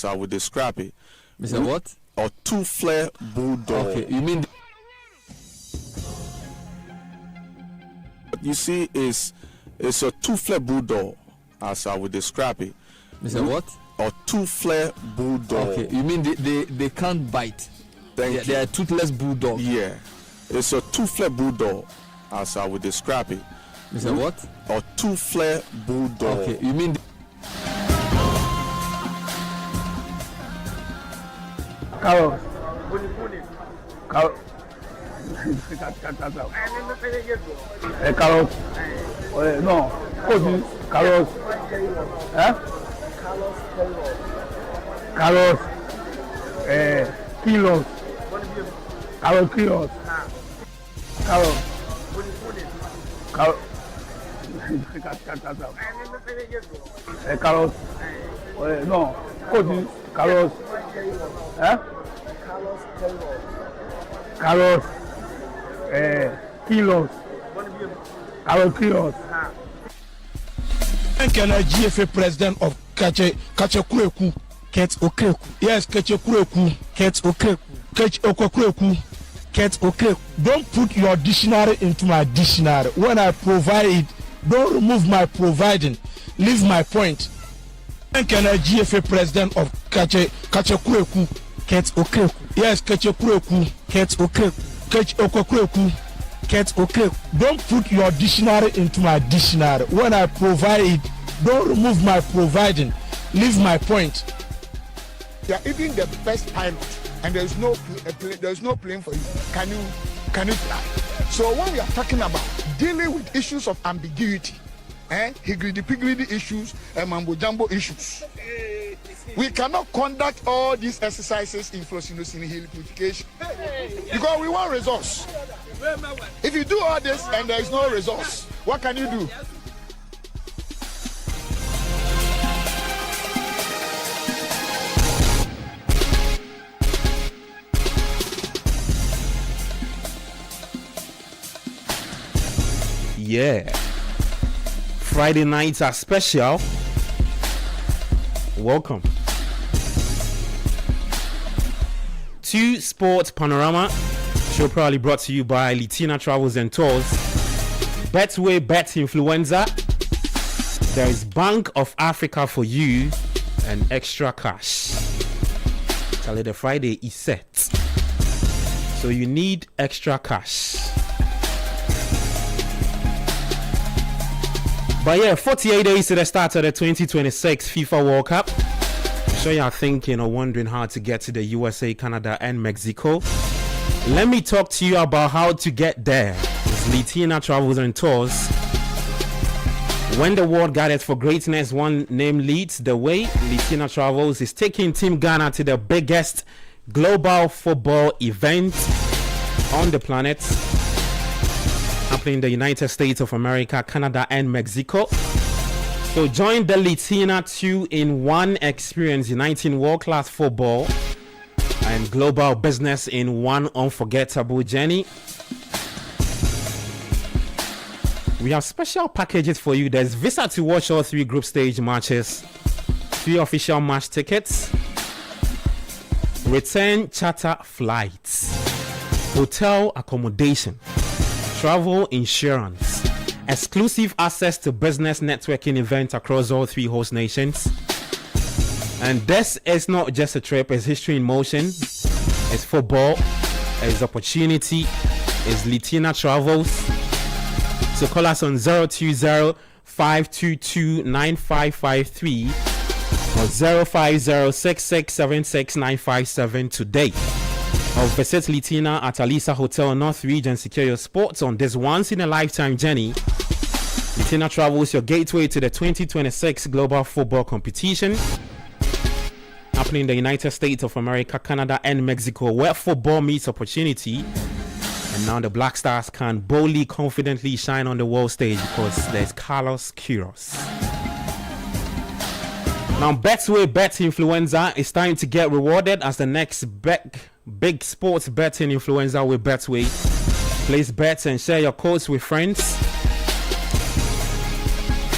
as I would describe it. Mr. What? Or two-flare bulldog. Okay, you mean you see, it's a two-flare bulldog, as I would describe it. Mr. What? Or two-flare bulldog. Okay, you mean they can't bite? They are toothless bulldog. Yeah, it's a two-flare bulldog, as I would describe it. Mr. What? Or two-flare bulldog. Okay, you mean Queiroz. Queiroz. No, Queiroz. Queiroz. Kilos. Queiroz. Queiroz. Queiroz. No, Queiroz. Queiroz. Kilos. Queiroz. GFA president of Kache Ket Okreku. Yes, Kache Ket Okreku. Kache Okreku. Ket Okreku. Don't put your dictionary into my dictionary. When I provide it, don't remove my providing. Leave my point. GFA president of Kache Ket Okreku. Yes, Kache Ket Okreku. Kache Okreku. Ket Okreku. Don't put your dictionary into my dictionary. When I provide it, don't remove my providing. Leave my point. Yeah, even the best pilot, and there's no plane for you. Can you fly? So when we are talking about dealing with issues of ambiguity, higgledy-piggledy issues and mambo-jumbo issues, we cannot conduct all these exercises in fluorescein helification because we want results. If you do all this and there is no results, what can you do? Yeah, Friday nights are special. Welcome to Sports Panorama, show proudly brought to you by Litina Travels and Tours, Betway Bet Influenza. There is Bank of Africa for you and extra cash. Tell you the Friday is set, so you need extra cash. But yeah, 48 days to the start of the 2026 FIFA World Cup. I'm sure you're thinking or wondering how to get to the USA, Canada, and Mexico. Let me talk to you about how to get there. It's Litina Travels and Tours. When the world gathers for greatness, one name leads the way. Litina Travels is taking Team Ghana to the biggest global football event on the planet, happening in the United States of America, Canada, and Mexico. So join the Litina 2-in-1 experience, uniting world-class football and global business in one unforgettable journey. We have special packages for you. There's visa to watch all 3 group stage matches, 3 official match tickets, return charter flights, hotel accommodation, travel insurance, exclusive access to business networking events across all 3 host nations. And this is not just a trip, it's history in motion. It's football, it's opportunity, it's Litina Travels. So call us on 020-522-9553 or 050-6676-957 today. Or visit Litina at Alisa Hotel North Region. Secure your sports on this once-in-a-lifetime journey. Litina Travels, your gateway to the 2026 Global Football Competition, happening in the United States of America, Canada, and Mexico, where football meets opportunity. And now the Black Stars can boldly, confidently shine on the world stage because there's Queiroz. Now, Betway Bet Influenza is time to get rewarded as the next big sports betting influencer with Betway. Place bets and share your codes with friends,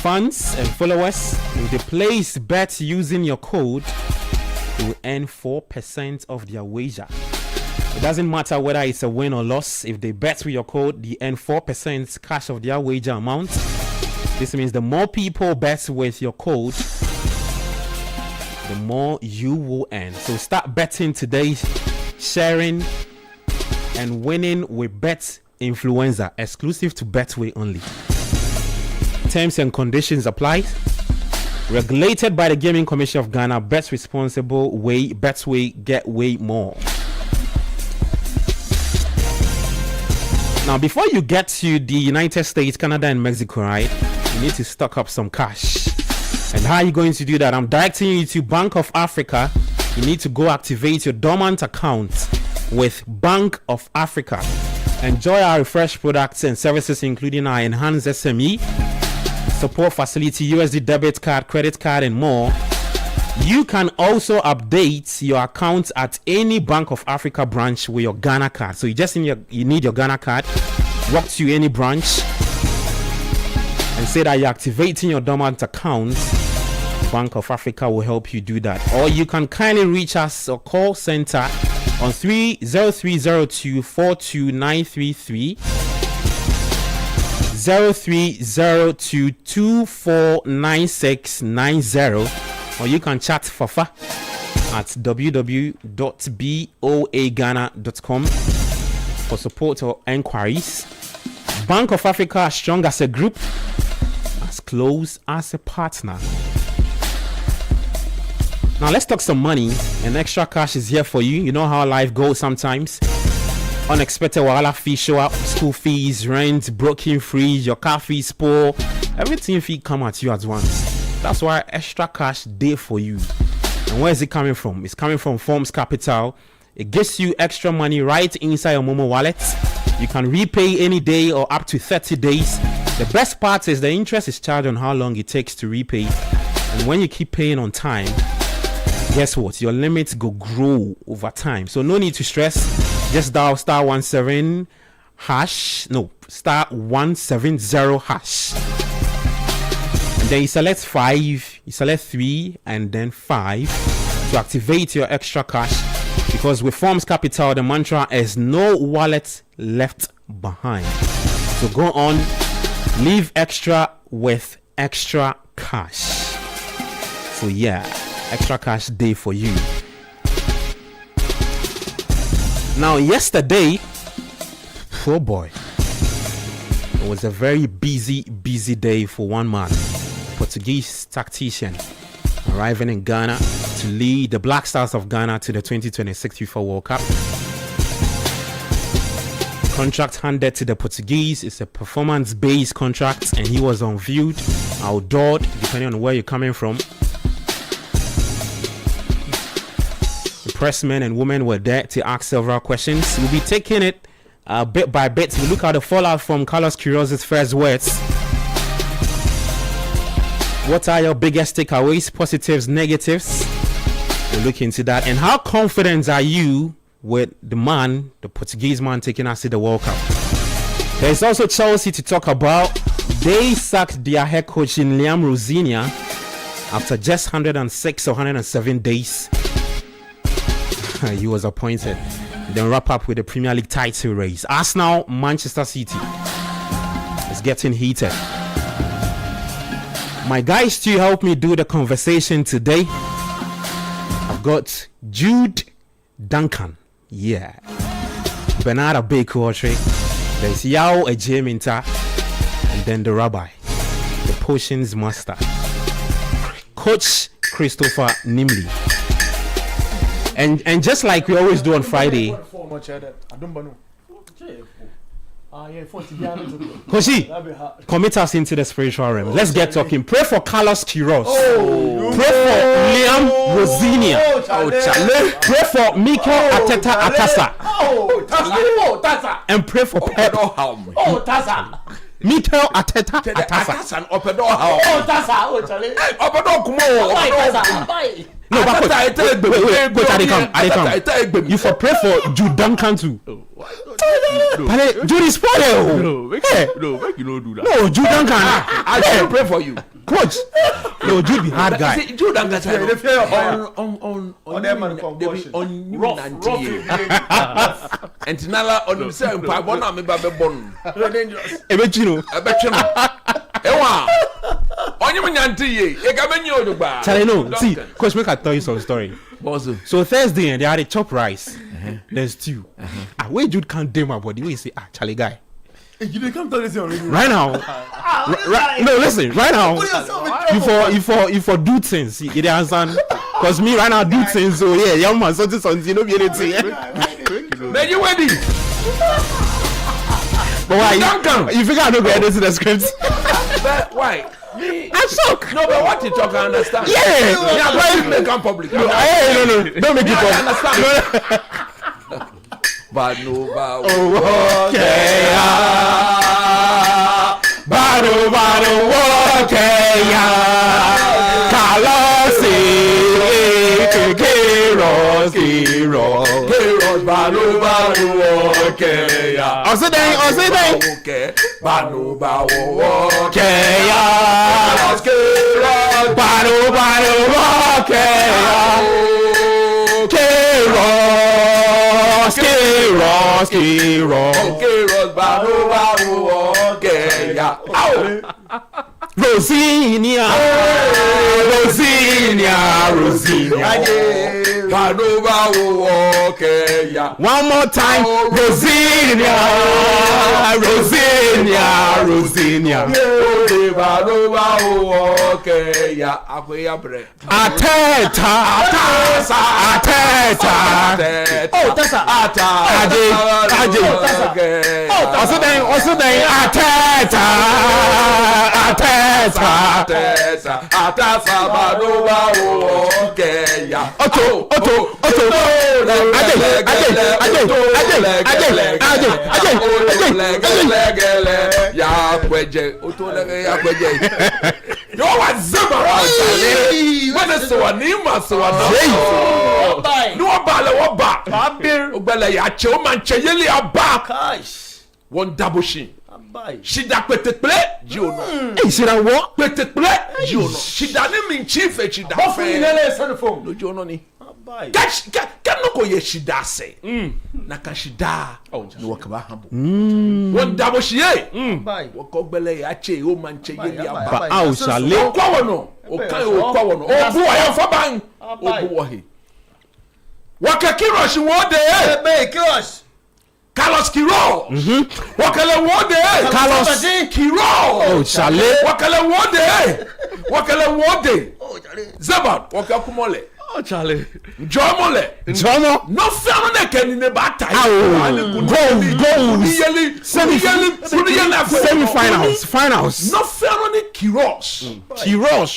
fans, and followers. If they place bets using your code, you will earn 4% of their wager. It doesn't matter whether it's a win or loss. If they bet with your code, they earn 4% cash of their wager amount. This means the more people bet with your code, the more you will earn. So start betting today, sharing and winning with Bet Influencer, exclusive to Betway only. Terms and conditions apply. Regulated by the Gaming Commission of Ghana. Bet responsible way. Betway, get way more. Now, before you get to the United States, Canada, and Mexico, right, you need to stock up some cash. And how are you going to do that? I'm directing you to Bank of Africa. You need to go activate your dormant account with Bank of Africa. Enjoy our refreshed products and services, including our enhanced SME support facility, USD debit card, credit card, and more. You can also update your account at any Bank of Africa branch with your Ghana card. So you need your Ghana card. Walk to any branch and say that you're activating your dormant account. Bank of Africa will help you do that. Or you can kindly reach us or call center on 0302 42933, 0302 249690. Or you can chat Fafa at www.boaghana.com for support or enquiries. Bank of Africa, as strong as a group, as close as a partner. Now let's talk some money. And extra cash is here for you. You know how life goes sometimes. Unexpected wahala fees show up, school fees, rent, broken fridge, your car fees spoil. Everything fee come at you at once. That's why extra cash day for you. And where is it coming from? It's coming from Forms Capital. It gives you extra money right inside your Momo wallet. You can repay any day or up to 30 days. The best part is the interest is charged on how long it takes to repay. And when you keep paying on time, guess what? Your limits go grow over time. So no need to stress. Just dial star 170 hash. And then you select 5, you select 3, and then 5 to activate your extra cash. Because with Forms Capital, the mantra is no wallet left behind. So go on, leave extra with extra cash. So yeah, extra cash day for you. Now yesterday, oh boy, it was a very busy day for one man. Portuguese tactician arriving in Ghana to lead the Black Stars of Ghana to the 2026 FIFA World Cup. Contract handed to the Portuguese. It's a performance-based contract, and he was unveiled, outdoored, depending on where you're coming from. The pressmen and women were there to ask several questions. We'll be taking it bit by bit. We'll look at the fallout from Carlos Queiroz's first words. What are your biggest takeaways, positives, negatives? We'll look into that. And how confident are you with the Portuguese man taking us to the World Cup? There's also Chelsea to talk about. They sacked their head coach in Liam Rosinia after just 106 or 107 days. He was appointed. Then wrap up with the Premier League title race. Arsenal, Manchester City. It's getting heated. My guys to help me do the conversation today. I've got Jude Duncan. Yeah. Bernard Abeku. There's Yao Ejeminta. And then the rabbi. The potions master. Coach Christopher Nimley. And just like we always do on Friday. Koshi, commit us into the spiritual realm. Let's get talking. Pray for Carlos Queiroz. Pray for Liam Rosinia. Pray for Mikel Arteta Atasa. And pray for Pep. Mikel Arteta Atasa. No, but coach, I come. You for pray for Jude Duncan too. But Jude is spoiled. No, make you don't do that. No, Jude Duncan. I should pray for you, coach. No, Jude be hard guy. Jude Duncan on and Nala on himself. I want to be born. Ebechino. Charlie, no. See, coach, make I tell you some story. So Thursday, they had a chop rice. There's stew. Where Jude can't do my body. Where you say, Charlie guy. You can't tell this already. Right now. No, listen. Right now. You for do things. You understand? Because me right now do things. So yeah, young man, something you know, be anything. Then you ready? But why? You figure I don't go into the script? But why? I'm shocked. No, but what you talk, I understand. Yeah. Why you make it public? No, don't make it public. I understand. Banu Queiroz Banu Keya. Osideng. Banu Keya. Queiroz Banu Keya. Queiroz Banu Keya. Rosinia. Banu Keya. One more time, Rosinia. Banu Keya. Akwea bre. Ateta. Oh, tasa. Aje. Osideng. Ateta. Banu Keya. Oto. Yo, what's Zimmer? When is the one? No, Bala, Yacho, Manchayeli, a back. One double shin. She da kwete play, Juno. She da what? Kwete play, Juno. She da ne min chief, she da. Bofu ni nele telephone. No Juno ni. Can no go ye she da say. Na kan she da. No work ba hambo. One double she eh. Woko gbele ya che o manche ye ya ba. Au shale. O kwa wono. O kan o kwa wono. O bu ayo fa ban. O bu wo he. Waka Queiroz wo de. Queiroz. Carlos Queiroz. Wakale wode. Carlos Queiroz. Oh, Charlie. Wakale wode. Oh, Charlie. Zabat, wakakumole. Oh, Charlie. Jomole. Jomo. No fano ne keni ne bata. Goals. Semi-finals. No fano ne Queiroz.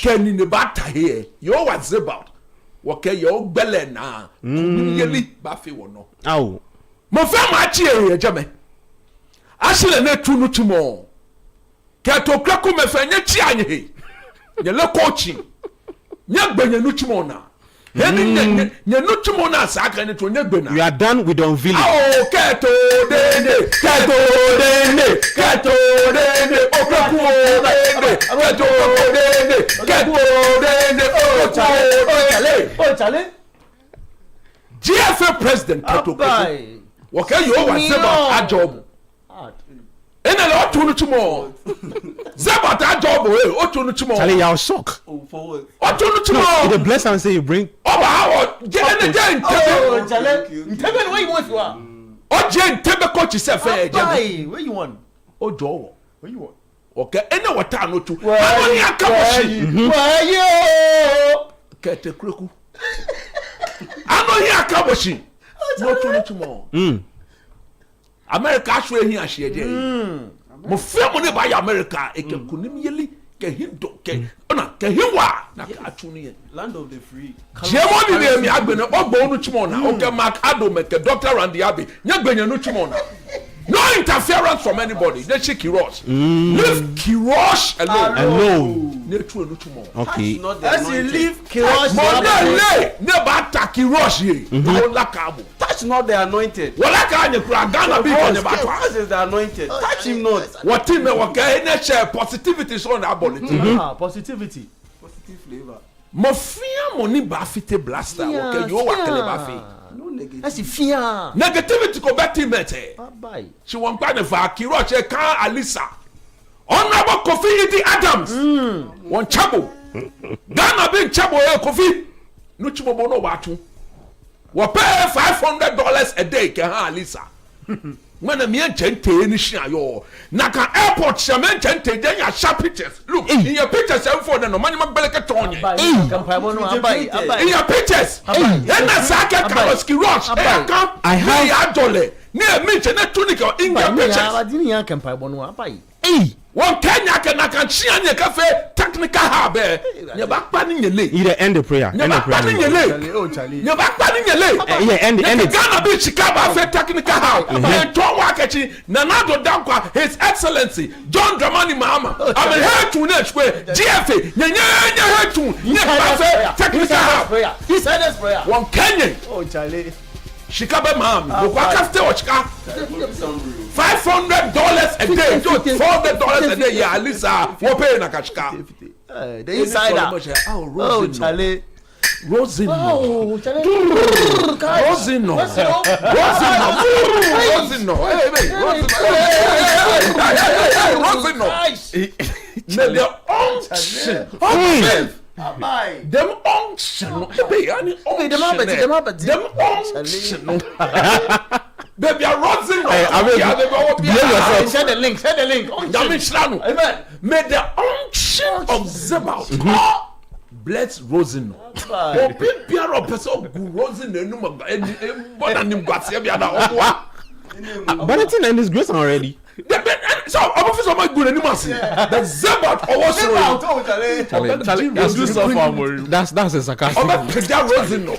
Keni ne bata here. Yo what Zabat. Wake yo bele na. Yeli bafi wono. Ow. Mo fẹ́ máa chi èrè ẹ̀jẹ̀ mẹ́ aṣílẹ̀ ní tu nu tu mọ́ kẹ́tọ̀ kẹ́kọ̀ọ́ mẹ́fẹ́ nyẹ́ chi ànyẹ́ yẹ lẹ́ kọ́ọ̀chì nyẹ́ gbẹ̀nyẹ́ nu tu mọ́ na yẹ́nì nyẹ́ nu tu mọ́ na sàkà ní tó nyẹ́ gbẹ̀ na. We are done with unveiling. Awo kẹ́tọ̀ déndé okẹ́kọ̀ déndé Chale. GFA president kẹ́tọ̀ kẹ́kọ̀. Okay, you always say about a job. In a lot to tomorrow. Zabat a job, oh, to tomorrow. Charlie, you're shocked. Oh, to tomorrow. The bless and say you bring. Oh, how? Get in the game. Oh, Chale. Tell me where you want to. Oh, Jane, tell me coach yourself. Where you want? Oh, Joe. Where you want? Okay, any what time no to. Where you? Get a crook. I know here, Kaboshi. No tomorrow. America ashwe hi ahye je. Mo fe mo ne ba ya America e ke kunim yeli ke hindo ke ona ke hiwa na ka tunu ye. Land of the free. Jemo ni ne mi agbene ogbo onu chimo na o ke Mark Adom ke Dr. Randy Abbey nya gbenya nu chimo na. No No interference from anybody. They check Queiroz. Leave Queiroz alone. Okay. As you leave Queiroz, never attack Queiroz here. Touch not the anointed. Queiroz is the anointed. Touch him not. What team positivity is on that body. Positivity. Positive flavor. Mafia money bafite blaster. Okay, you work bafi. No negativity. That's fear. Negativity go back team mate. Bye. She won't buy the Queiroz can Alisa. Honorable Kofi Edi Adams. One chabo. Ghana being chabo Kofi. No chibo no watu. We pay $500 a day can Alisa. When a man gente any share yo. Naka airport shaman gente then your sharp pictures. Look in your pictures phone no money beleka tonye. In your pictures. Then a saka Carlos Queiroz. I have $1 near mention a tunica in your pictures. One Kenya can see on your cafe technical habe. Your back panning your leg. Either end the prayer. Your back panning your leg. Your back panning your leg. Yeah, end it. Ghana be Chicago for technical how. And John Wakachi, Nanado Dankwa, His Excellency, John Dramani Mahama. I'm here to next way. GFA, Nyanya here to technical how. He said this prayer. One Kenyan. Oh, Charlie. Chicago Mahama. Wakafte Ochka. $500 a day, $400 a day. Yeah, Lisa, we're paying a kashka. The insider. Oh, Charlie. Rosino. Oh, Charlie. Rosino. Rosino. The unction. Them unction. Baby, I'm Rosino. Send the link. Amen. May the unction of Zebal bless Rosino. But it's in His grace already. So, I'm officer my good anymore. The Zebat That's a sarcastic. Rosino.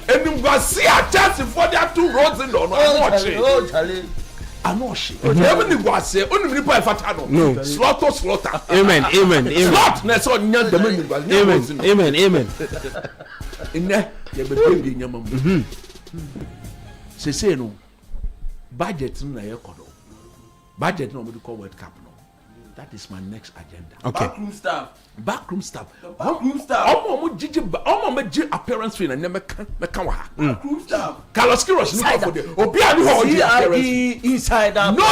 And you go see a chance for that 2 Rosino. Oh, Charlie. I'm not sure. Never knew what I say. Only people have fatado. No. Slaughter. Amen. Slaughter. That's all. Amen. In there, you be baby in your mom. Say no. Budget no na yekodo. Budget no we call World Cup no. That is my next agenda. Okay. Backroom staff. I'm appearance fee and never can wa. Backroom staff. Carlos Queiroz no for the Obi adu ho CID insider. No,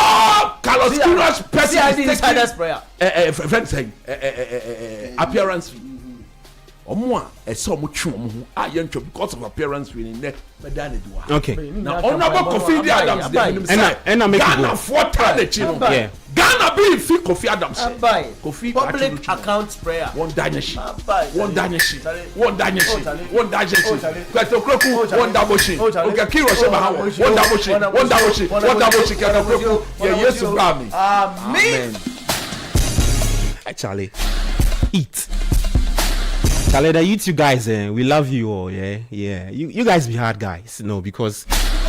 Carlos Queiroz person CID insider's prayer. Friend saying appearance fee. Omo a so mo twu mo ho a ye ntwa because of appearance fee in there medal do. Okay. Now honorable Kofi Adams and I make Ghana for talent you know. Yeah. Ghana be fi Kofi Adams. Kofi public account prayer. One danyeshi. Kwato kroku one daboshi. Okay, Queiroz ba hawo. One daboshi. Kwato kroku. Yeah, Yesu ba mi. Amen. Charlie, eat. Charlie, the YouTube guys, we love you all, yeah. You guys be hard guys, because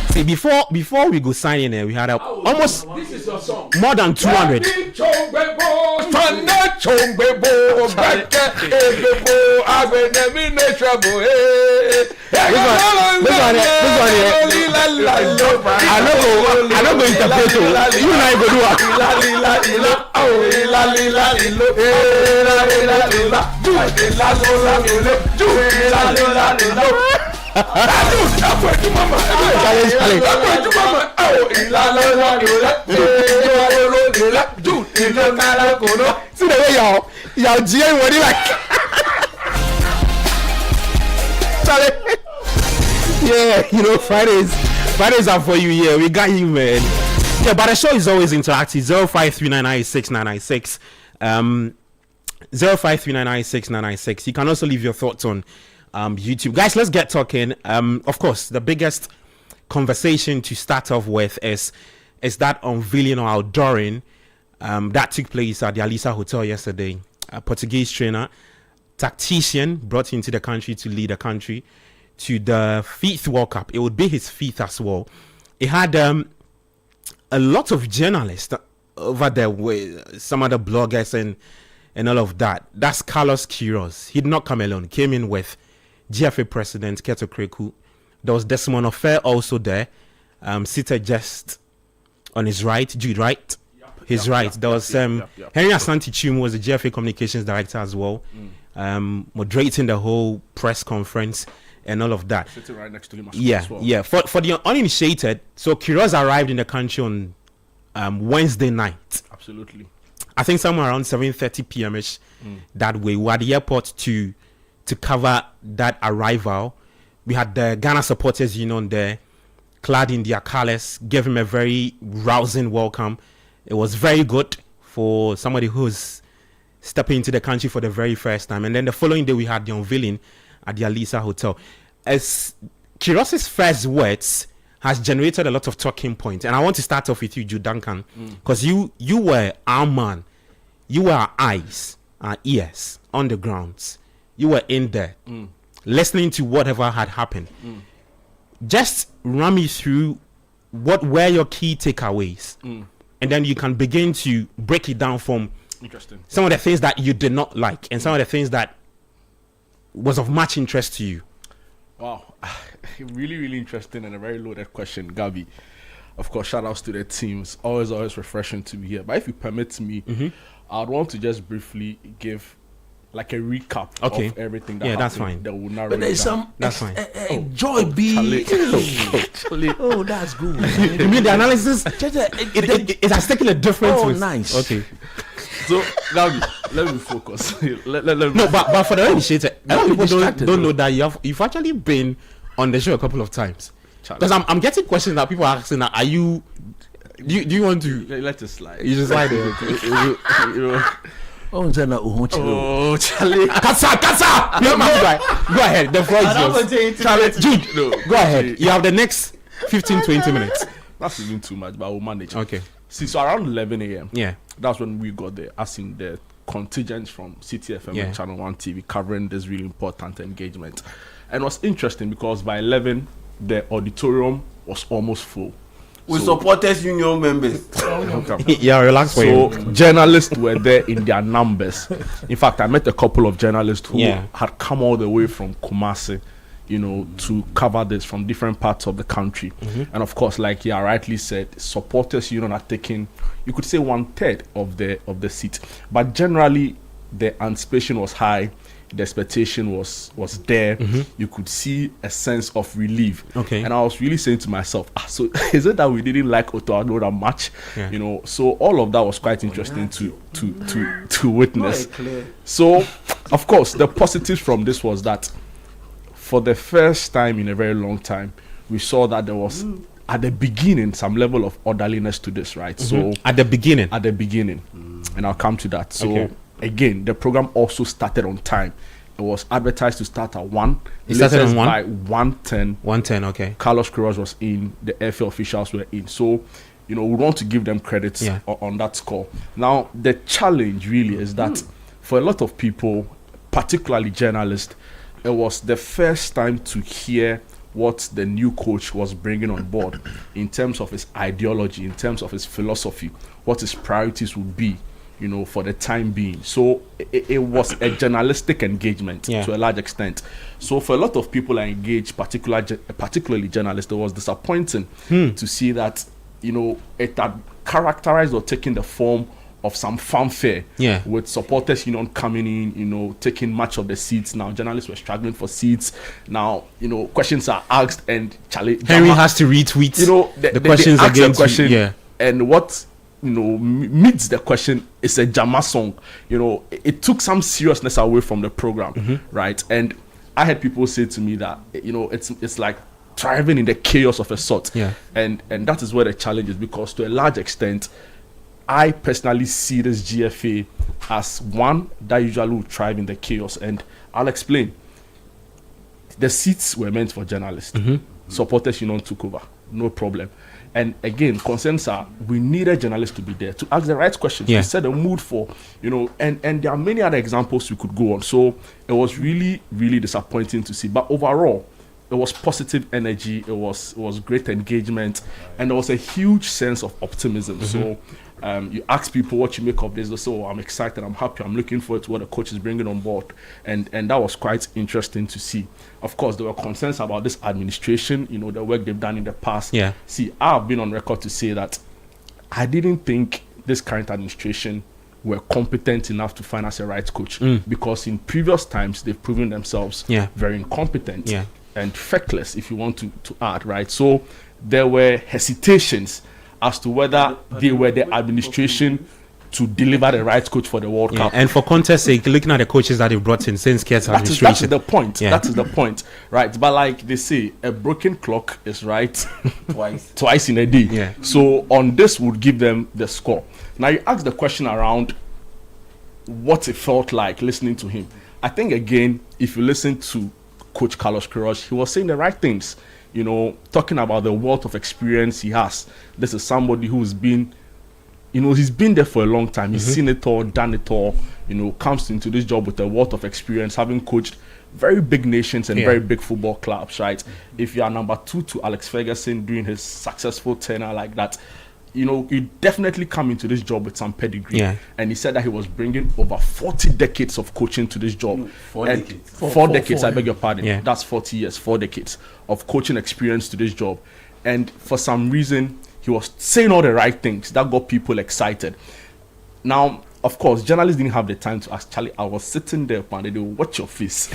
see before we go sign in, we had almost this is your song. More than 200. This one, I don't go interpret. You and I go see the way y'all GM what like. Yeah, Fridays are for you. Yeah, we got you, man. Yeah, but the show is always interactive. 0539969996. 0539969996. You can also leave your thoughts on YouTube. Guys, let's get talking. Of course, the biggest conversation to start off with is that unveiling or outdooring that took place at the Alisa Hotel yesterday. A Portuguese trainer, tactician brought into the country to lead the country to the 5th World Cup. It would be his 5th as well. It had a a lot of journalists over there with some other bloggers and all of that. That's Carlos Queiroz. He did not come alone. He came in with GFA president Kurt Okraku. There was Desmond Ofer also there, seated just on his right, Jude, right? His right. There was Henry Asante Chum was the GFA communications director as well, moderating the whole press conference and all of that. Sitting right next to him as well. Yeah. For the uninitiated, so Queiroz arrived in the country on Wednesday night. Absolutely. I think somewhere around 7:30 p.m.ish that way. We were at the airport to cover that arrival. We had the Ghana Supporters Union there, clad in their colors, gave him a very rousing welcome. It was very good for somebody who's stepping into the country for the very first time. And then the following day, we had the unveiling at the Alisa Hotel. As Queiroz's first words has generated a lot of talking points. And I want to start off with you, Jude Duncan, because you were our man. You were our eyes, our ears on the grounds. You were in there, listening to whatever had happened. Just run me through what were your key takeaways. And then you can begin to break it down from some of the things that you did not like and some of the things that was of much interest to you. Wow. Really, really interesting and a very loaded question, Gabi. Of course, shout outs to the teams. Always refreshing to be here. But if you permit me, I'd want to just briefly give like a recap of everything that happened. That's fine. That will narrow But there's it down. some That's fine. joy be. Charlie. Oh, that's good. You mean the analysis? It has taken a different twist. Nice. Okay. So, Gabi, let me focus. let me No, but for the initiator, a lot of people distracted, don't know that you've actually been on the show a couple of times. Because I'm getting questions that people are asking that, are you... Do you want to... Let it slide. You just slide it. Oh, Charlie. Kasa! Go ahead. The floor is yours. Charlie, Jude, go ahead. You have the next 15-20 minutes. That's even too much, but we'll manage. Okay. See, so around 11 a.m. Yeah. That's when we got there, as in the contingents from CTFM and Channel 1 TV covering this really important engagement. And it was interesting because by 11, the auditorium was almost full. With supporters union members. Yeah, relax. So journalists were there in their numbers. In fact, I met a couple of journalists who had come all the way from Kumasi, to cover this from different parts of the country. And of course, like you rightly said, supporters union are taking, you could say 1/3 of the seat. But generally, the anticipation was high. The expectation was there. You could see a sense of relief. Okay. And I was really saying to myself, so is it that we didn't like Otto Addo that much? So all of that was quite interesting to witness. So, of course, the positives from this was that for the first time in a very long time, we saw that there was at the beginning some level of orderliness to this, right? So at the beginning, and I'll come to that. So again, the program also started on time. It was advertised to start at 1. It started on 1? By 1:10. 1:10, okay. Carlos Queiroz was in. The FA officials were in. So, we want to give them credits on that score. Now, the challenge really is that for a lot of people, particularly journalists, it was the first time to hear what the new coach was bringing on board in terms of his ideology, in terms of his philosophy, what his priorities would be, for the time being. So it was a journalistic engagement to a large extent. So for a lot of people engaged, particularly journalists, it was disappointing to see that, it had characterized or taken the form of some fanfare with supporters coming in, taking much of the seats. Now journalists were struggling for seats. Now questions are asked and Henry has to retweet the questions they against question, and what meets the question is a Jama song. It took some seriousness away from the program, right? And I had people say to me that it's like thriving in the chaos of a sort, and that is where the challenge is, because to a large extent I personally see this GFA as one that usually will thrive in the chaos, and I'll explain. The seats were meant for journalists. Supporters took over, no problem. And again, concerns are, we needed journalists to be there to ask the right questions, to set the mood for, and there are many other examples we could go on. So it was really, really disappointing to see. But overall, was positive energy. It was great engagement, and there was a huge sense of optimism. So you ask people what you make of this. They say, "Oh, I'm excited. I'm happy. I'm looking forward to what the coach is bringing on board," and that was quite interesting to see. Of course, there were concerns about this administration. You know, the work they've done in the past. Yeah. See, I've been on record to say that I didn't think this current administration were competent enough to find us a right coach, because in previous times they've proven themselves very incompetent and feckless, if you want to add, right? So there were hesitations as to whether they were the administration to deliver the right coach for the World Cup. And for context sake, looking at the coaches that they've brought in since Kearns administration. That is the point. That is the point, right? But like they say, a broken clock is right twice in a day. Yeah. So on this would give them the score. Now you ask the question around what it felt like listening to him. I think again, if you listen to Coach Carlos Queiroz, he was saying the right things. You know, talking about the wealth of experience he has. This is somebody who's been, you know, he's been there for a long time. He's seen it all, done it all. You know, comes into this job with a wealth of experience, having coached very big nations and very big football clubs, right? If you are number 2 to Alex Ferguson during his successful tenure like that, you know, you definitely come into this job with some pedigree. Yeah. And he said that he was bringing over 40 decades of coaching to this job. 4 decades. Four decades, I beg your pardon. Yeah. That's 40 years, 4 decades of coaching experience to this job. And for some reason, he was saying all the right things that got people excited. Now, of course, journalists didn't have the time to ask Charlie. I was sitting there and they would watch your face.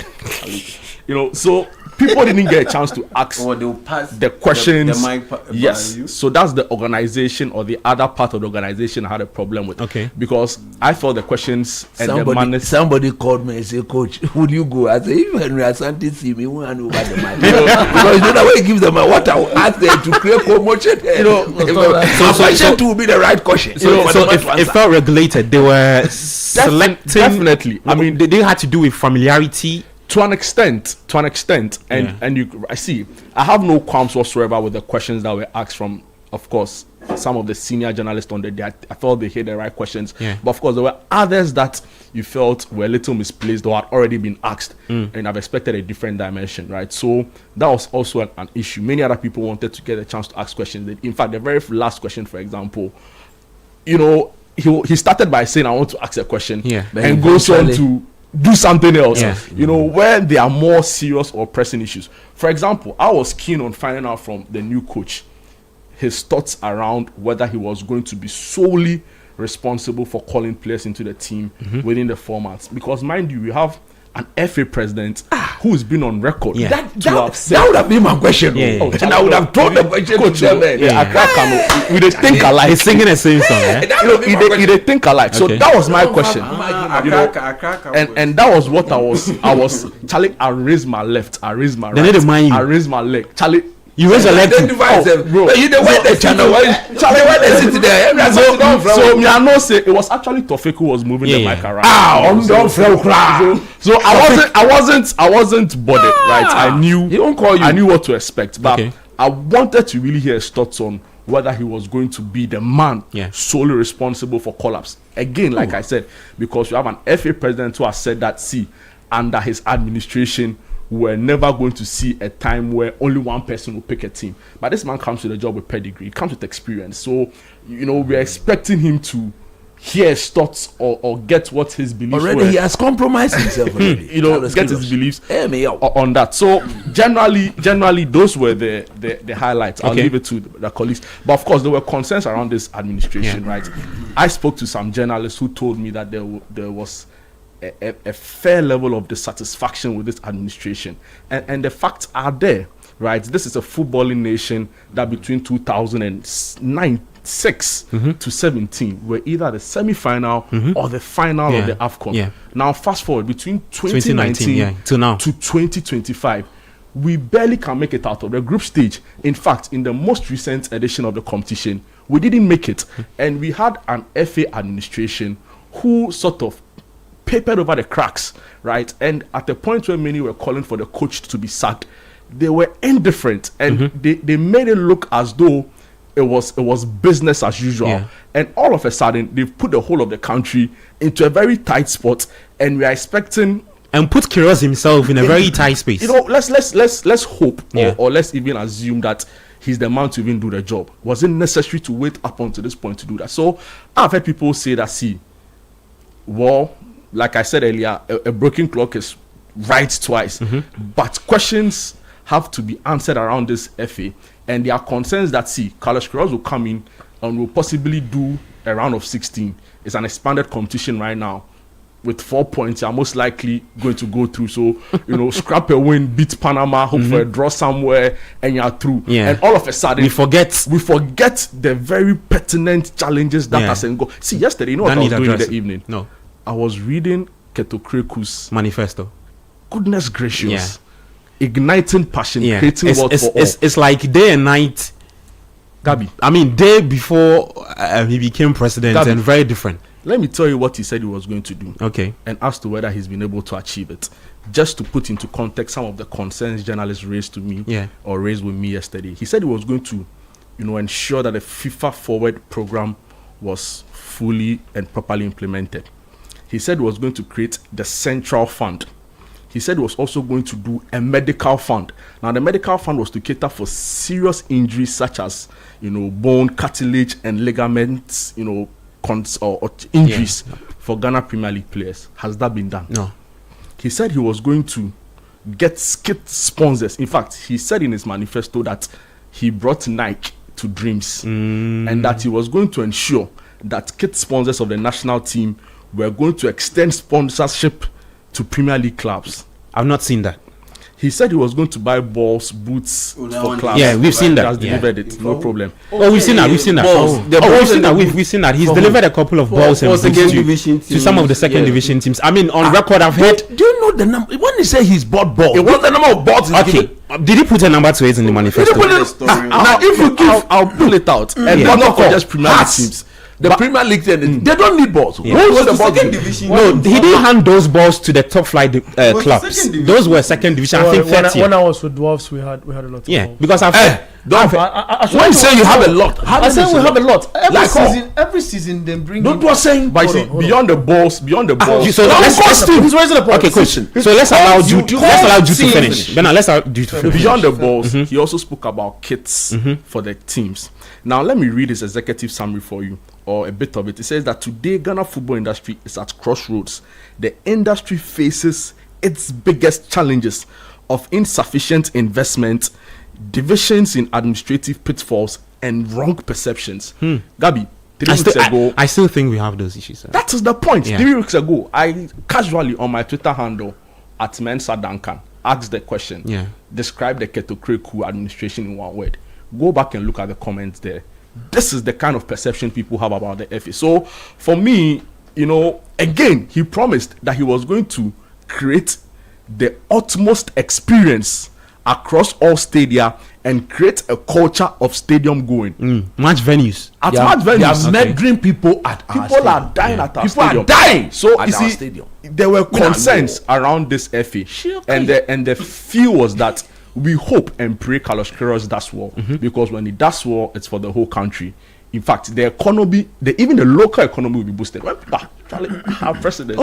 You know, so people didn't get a chance to ask the questions. The mic yes. So that's the organization or the other part of the organization I had a problem with. Okay. Because I felt the questions and the manners. Somebody called me and said, "Coach, would you go?" I said, "If Henry Asante see me, we hand over the mic." Because you know the way he gives them what I will ask them to create promotion. You know, my question will be the right question. So it felt regulated. They were selecting. Definitely. I mean, they had to do with familiarity. To an extent, and I see. I have no qualms whatsoever with the questions that were asked from, of course, some of the senior journalists on the day. I felt they hit the right questions, but of course there were others that you felt were a little misplaced or had already been asked, and I've expected a different dimension, right? So that was also an issue. Many other people wanted to get a chance to ask questions. In fact, the very last question, for example, you know, he started by saying, "I want to ask a question," and goes on to do something else, you know, where there are more serious or pressing issues. For example, I was keen on finding out from the new coach his thoughts around whether he was going to be solely responsible for calling players into the team within the formats. Because mind you, we have an FA president who's been on record. That would have been my question. And I would have told the question coach, to them. We they think alike. He's singing the same song. They think alike. So that was my question. You know, and that was what I was. Charlie, I raised my left. I raised my right. I raised my leg. Charlie. You raise a leg, bro. You know where the channel? Charlie, where they sit there? So me, I know say it was actually Tofik who was moving the mic around. So I wasn't bothered, right? I knew I knew what to expect, but I wanted to really hear his thoughts on whether he was going to be the man solely responsible for collapse. Again, like I said, because you have an FA president who has said that, under his administration, we're never going to see a time where only one person will pick a team. But this man comes to the job with pedigree. He comes with experience. So, you know, we're expecting him to hear his thoughts or get what his beliefs already were. He has compromised himself already. You know, get his beliefs on that. So generally those were the highlights. I'll leave it to the colleagues. But of course there were concerns around this administration, right? I spoke to some journalists who told me that there was a fair level of dissatisfaction with this administration, and the facts are there, right? This is a footballing nation that between 2006 to 17 were either the semi-final or the final of the AFCON. Now fast forward between 2019 to now to 2025, we barely can make it out of the group stage. In fact, in the most recent edition of the competition, we didn't make it, and we had an FA administration who sort of papered over the cracks, right? And at the point where many were calling for the coach to be sacked, they were indifferent, and they made it look as though it was business as usual. And all of a sudden, they've put the whole of the country into a very tight spot, and we are expecting and put Queiroz himself in a very tight space. You know, let's hope, Yeah. or let's even assume that he's the man to even do the job. Was it necessary to wait up until this point to do that? So I've heard people say that, well, like I said earlier, a broken clock is right twice. But questions have to be answered around this FA, and there are concerns that Carlos Queiroz will come in and will possibly do a round of 16. It's an expanded competition right now. With 4 points, you're most likely going to go through. So, you know, scrap a win, beat Panama, hope for a draw somewhere, and you're through. Yeah. And all of a sudden, we forget the very pertinent challenges that has go. See, yesterday, you know what I was doing in the evening? No. I was reading Keto Kreku's manifesto. Goodness gracious. Igniting passion, creating wealth for all. It's like day and night. Gabi. I mean, day before he became president, Gabi, and very different. Let me tell you what he said he was going to do. Okay. And as to whether he's been able to achieve it. Just to put into context some of the concerns journalists raised to me or raised with me yesterday. He said he was going to, you know, ensure that the FIFA Forward program was fully and properly implemented. He said he was going to create the central fund. He said he was also going to do a medical fund. Now, the medical fund was to cater for serious injuries such as, you know, bone, cartilage, and ligaments, you know, or injuries for Ghana Premier League players. Has that been done? No. He said he was going to get kit sponsors. In fact, he said in his manifesto that he brought Nike to Dreams and that he was going to ensure that kit sponsors of the national team were going to extend sponsorship to Premier League clubs. I've not seen that. He said he was going to buy balls, boots for clubs. Yeah, we've seen that. He has delivered it, no problem. Oh, we've seen that. We've seen that. We've seen that. He's delivered a couple of balls and boots to some of the second division teams. I mean, on record, I've heard. Do you know the number? When he said he's bought balls, what's the number of balls? Okay. Did he put a number to it in the manifesto? Now, if you give, I'll pull it out. And not for just Premier League teams. The Premier League, they don't need balls. Yeah. Who was the second division? No, he didn't hand those balls to the top flight clubs. Those were second division. I think 30. When I was with Dwarfs, we had a lot of balls. Because I've when you say you have a lot, I said we have a lot. Every season they bring. Don't was saying. But see, beyond the balls. So he's raising a point. Okay, question. So let's allow you to finish. Bernard, let's allow you to finish. Beyond the balls, he also spoke about kits for the teams. Now, let me read his executive summary for you, or a bit of it. It says that today, Ghana football industry is at crossroads. The industry faces its biggest challenges of insufficient investment, divisions in administrative pitfalls, and wrong perceptions. Gabi, 3 weeks ago... I still think we have those issues. That is the point. 3 weeks ago, I casually on my Twitter handle, @Mensa Duncan, asked the question, describe the Keto Kreku administration in one word. Go back and look at the comments there. This is the kind of perception people have about the FA. So, for me, you know, again, he promised that he was going to create the utmost experience across all stadia and create a culture of stadium going. Match venues. Match venues. They are murdering people at our stadium. People are dying at our people stadium. People are dying. So, you see, there were concerns around this FA. And the feel was that we hope and pray Carlos Queiroz does well, because when he does well, it's for the whole country. In fact, the economy, even the local economy will be boosted. Charlie, our president,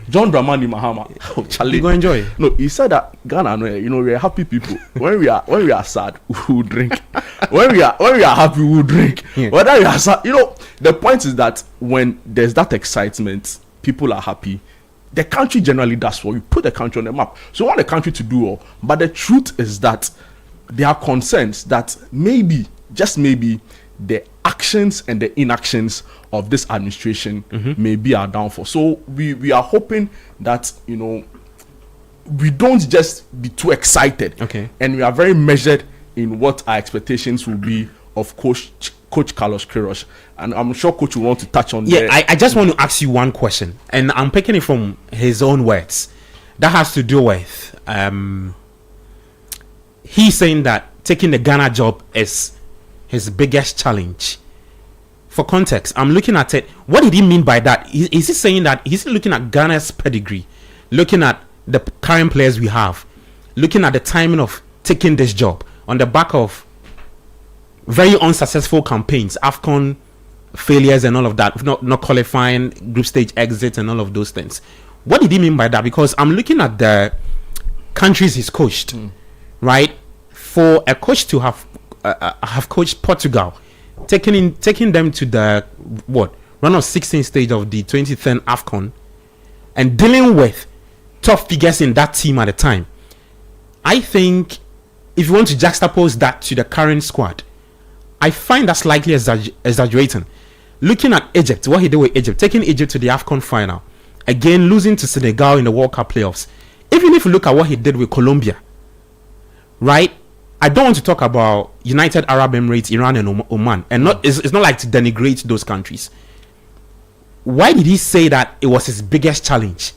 John Dramani Mahama, Charlie, you go enjoy. No, he said that Ghana, you know, we are happy people. when we are sad, we will drink. when we are happy, we will drink. Whether we are sad, you know, the point is that when there's that excitement, people are happy. The country generally does well. You put the country on the map. So you want the country to do well. But the truth is that there are concerns that maybe, just maybe, the actions and the inactions of this administration may be our downfall. So we are hoping that, you know, we don't just be too excited. And we are very measured in what our expectations will be of Coach Carlos Queiroz. And I'm sure Coach will want to touch on that. I just want to ask you one question, and I'm picking it from his own words. That has to do with he's saying that taking the Ghana job is his biggest challenge. For context, I'm looking at it. What did he mean by that? Is he saying that he's looking at Ghana's pedigree, looking at the current players we have, looking at the timing of taking this job on the back of very unsuccessful campaigns, AFCON failures and all of that, not qualifying, group stage exits and all of those things? What did he mean by that? Because I'm looking at the countries he's coached, right? For a coach to have coached Portugal, taking them to the round of 16 stage of the 2010 AFCON, and dealing with tough figures in that team at the time. I think if you want to juxtapose that to the current squad, I find that slightly exaggerating. Looking at Egypt, what he did with Egypt, taking Egypt to the AFCON final, again losing to Senegal in the World Cup playoffs. Even if you look at what he did with Colombia, right? I don't want to talk about United Arab Emirates, Iran, and Oman, and it's not like to denigrate those countries. Why did he say that it was his biggest challenge?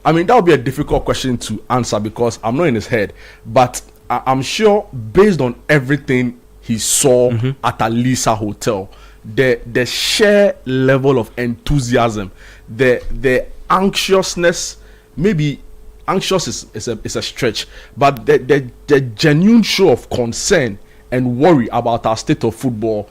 I mean, that would be a difficult question to answer because I'm not in his head, but I'm sure based on everything he saw at a Lisa hotel, the sheer level of enthusiasm, the anxiousness, maybe anxious is a stretch, but the genuine show of concern and worry about our state of football,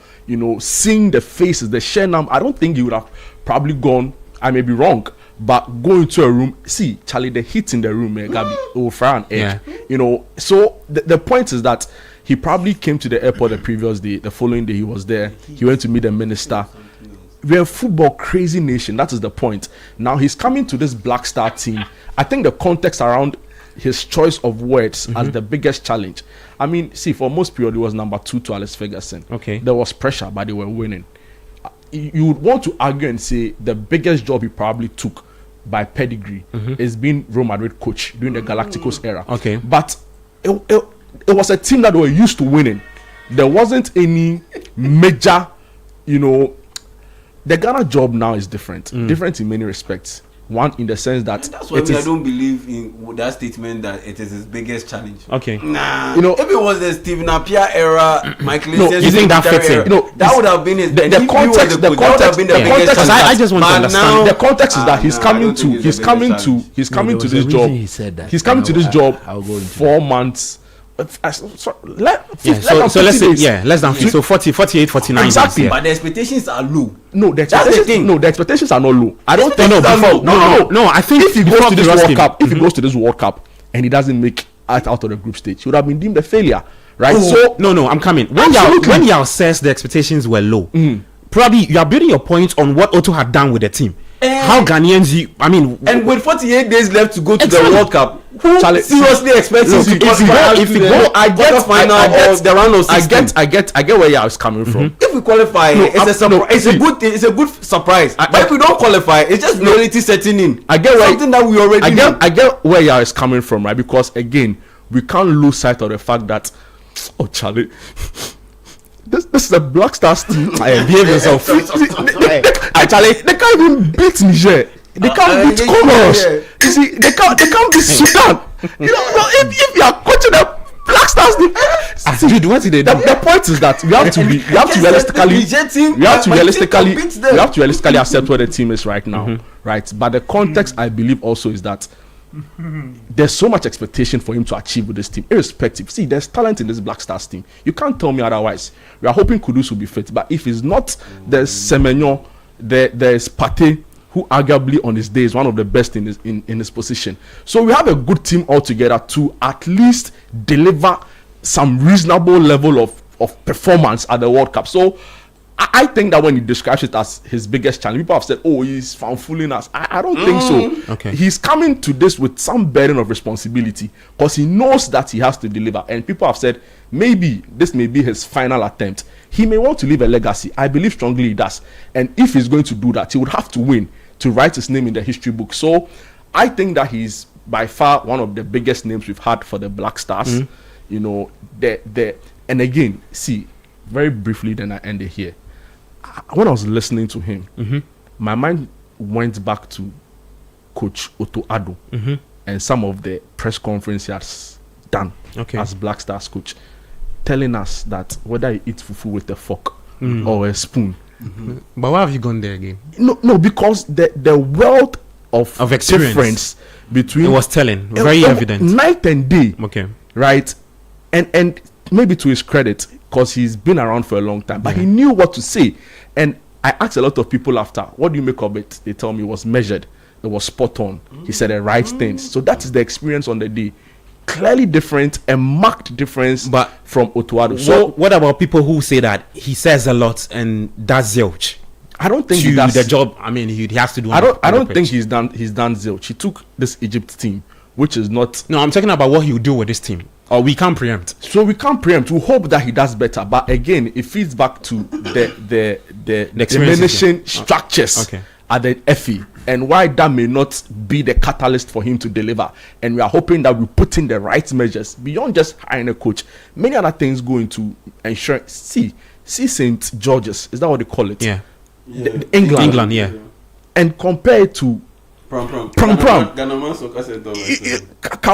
seeing the faces, the sheer number, I don't think he would have probably gone, I may be wrong, but go into a room, see, Charlie, the heat in the room, Gabi, fire and edge. So the point is that he probably came to the airport the previous day, the following day he was there, he went to meet the minister. We're a football crazy nation, that is the point. Now he's coming to this Black Star team. I think the context around his choice of words as the biggest challenge. I mean, see, for most period, it was number 2 to Alex Ferguson. Okay. There was pressure, but they were winning. You would want to argue and say the biggest job he probably took by pedigree is being Real Madrid coach during the Galacticos era. Okay. But it was a team that were used to winning. There wasn't any major, the Ghana job now is different. Different in many respects. One, in the sense that that's why I don't believe in that statement that it is his biggest challenge. Okay. Nah. If it was the Steve Napier era, Michael you think that fits in? That would have been his. The context. I just want to understand. The context is that he's coming to this job. He's coming to this job 4 months. Less than 50. So 48, 49 exactly. days, But the expectations are low. No, the expectations are not low. I don't think no. I think if he goes to this World Cup, if he goes to this World Cup and he doesn't make it out of the group stage, he would have been deemed a failure, right? So no, I'm coming. When Yao says the expectations were low, probably you are building your point on what Otto had done with the team. How Ghanaians, and with 48 days left to go to the World Cup, who seriously expects him to qualify? If we go, I get final of the round of 16. I get where you are coming from. If we qualify, it's a good surprise. But if we don't qualify, it's just reality setting in. I get something that we already know. I get where you are coming from, right? Because again, we can't lose sight of the fact that, Charlie. This is a Black Stars team. Behave yourself. Actually, they can't even beat Niger. They can't beat Queiroz. You see, they can't beat Sudan. If you are coaching a Black Stars team, the point is that we have to realistically accept where the team is right now, right? But the context, I believe, also is that there's so much expectation for him to achieve with this team, irrespective. See, there's talent in this Black Stars team. You can't tell me otherwise. We are hoping Kudus will be fit, but if he's not, there's Semenyo, there's Pate, who arguably on his day is one of the best in his position. So we have a good team altogether to at least deliver some reasonable level of performance at the World Cup. So I think that when he describes it as his biggest challenge, people have said, he's fooling us. I don't think so. Okay. He's coming to this with some burden of responsibility because he knows that he has to deliver. And people have said, maybe this may be his final attempt. He may want to leave a legacy. I believe strongly he does. And if he's going to do that, he would have to win to write his name in the history book. So I think that he's by far one of the biggest names we've had for the Black Stars. And again, see, very briefly, then I end it here. When I was listening to him, my mind went back to Coach Otto Addo and some of the press conference he has done as Black Stars coach, telling us that whether he eats fufu with a fork or a spoon. But why have you gone there again? No, because the wealth of experience difference between it was telling, very evident, night and day. Okay, right, and maybe to his credit, because he's been around for a long time, but he knew what to say. And I asked a lot of people after, what do you make of it? They tell me it was measured. spot on. He said the right things. So that is the experience on the day. Clearly different, a marked difference, but from Otuado. So what about people who say that he says a lot and that's zilch? I don't think to he does the job. I mean, he has to do. I don't think he's done zilch. He took this Egypt team, which is not. No, I'm talking about what he will do with this team. Or we can't preempt. So we can't preempt. We hope that he does better. But again, it feeds back to the diminishing structures at the FE, and why that may not be the catalyst for him to deliver. And we are hoping that we put in the right measures beyond just hiring a coach. Many other things go into ensure. See St. George's, is that what they call it? Yeah. England, yeah. And compare it to Pram. Can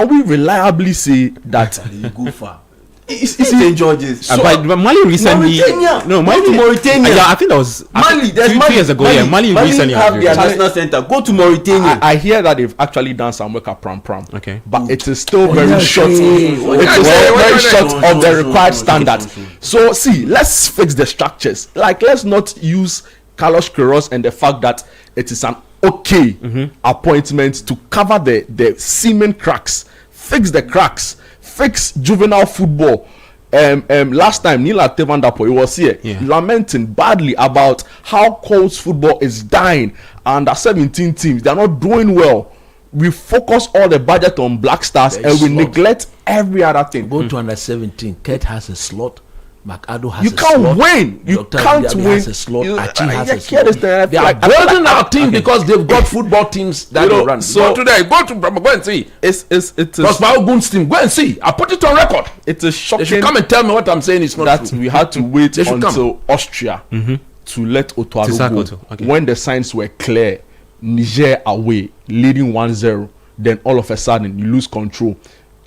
we reliably say that you go far? It's St. George's. But Mali recently, Mauritania. Yeah, I think that was Mali. There's 2 years ago. Mali recently have their national center. Go to Mauritania. I hear that they've actually done some work at Pram. Okay, but it is still very short. It is very short of the required standards. So see, let's fix the structures. Like, let's not use Carlos Queiroz and the fact that it is an appointment to cover the seeming cracks. Fix the cracks. Fix juvenile football. Last time Nila Tevandapo, he was here lamenting badly about how Colts football is dying. Under 17 teams, they are not doing well. We focus all the budget on Black Stars and we neglect every other thing. Go to under 17. Kurt has a slot. McAdoo has you can't win. You can't win. Has a slot. Achi has a slot. They are building our team because they've got football teams that they run. So today, go and see. It's Prosper Ogun's team. Go and see. I put it on record. It is shocking. They should come and tell me what I'm saying is not that true. We had to wait until Austria to let Otuado go. When the signs were clear, Niger away, leading 1-0. Then all of a sudden you lose control.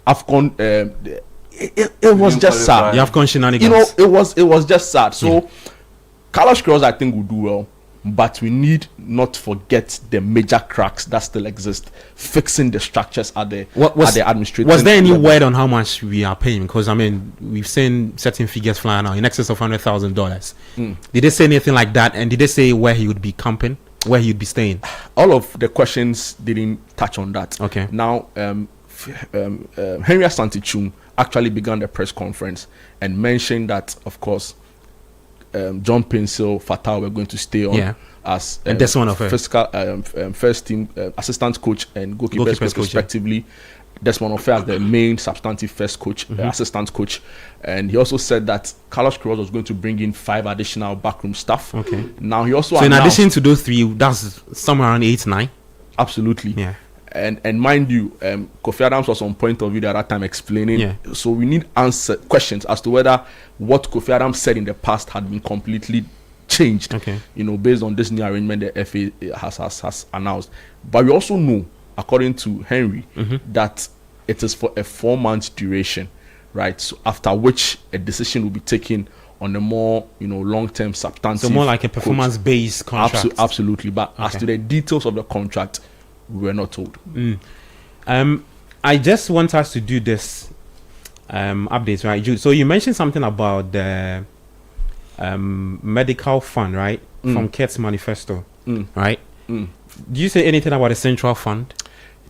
AFCON. It was just sad. The AFCON shenanigans. It was just sad. So Carlos Queiroz, I think, will do well, but we need not forget the major cracks that still exist. Fixing the structures at the administrative. Was there any word on how much we are paying? Because I mean, we've seen certain figures flying out in excess of $100,000. Did they say anything like that? And did they say where he would be camping, where he would be staying? All of the questions didn't touch on that. Okay. Now, Henry Asantichum actually began the press conference and mentioned that, of course, John Pencil, Fatah were going to stay on as fiscal first team assistant coach and goalkeepers coach respectively. Desmond Ofe as the main substantive first coach, assistant coach, and he also said that Carlos Queiroz was going to bring in 5 additional backroom staff. Okay. Now he also in addition to those 3, that's somewhere around 8-9. Absolutely. Yeah. And mind you, Kofi Adams was on point of view at that time explaining. So we need questions as to whether what Kofi Adams said in the past had been completely changed. Okay. Based on this new arrangement the FA has announced. But we also know, according to Henry, that it is for a 4-month duration, right? So after which a decision will be taken on a more long-term substantive. So more like a performance-based contract. Absolutely. But as to the details of the contract, we were not told. I just want us to do this updates, right? So you mentioned something about the medical fund, right? From Kurt's manifesto, right? Do you say anything about a central fund?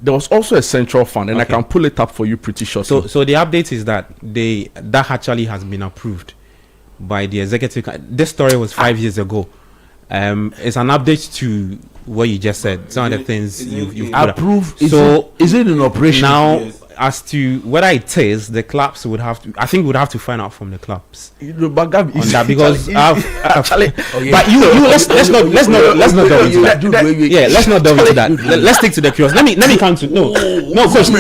There was also a central fund, and I can pull it up for you pretty shortly. So the update is that that actually has been approved by the executive. This story was 5 years ago. It's an update to what you just said. Some of the things you've approved. So is it in operation now? Yes. As to whether it is, the clubs would have to. I think we'd have to find out from the clubs on that because but let's not delve into that. Yeah, let's not delve into that. Let's stick to the curiosity. Let me come to coach.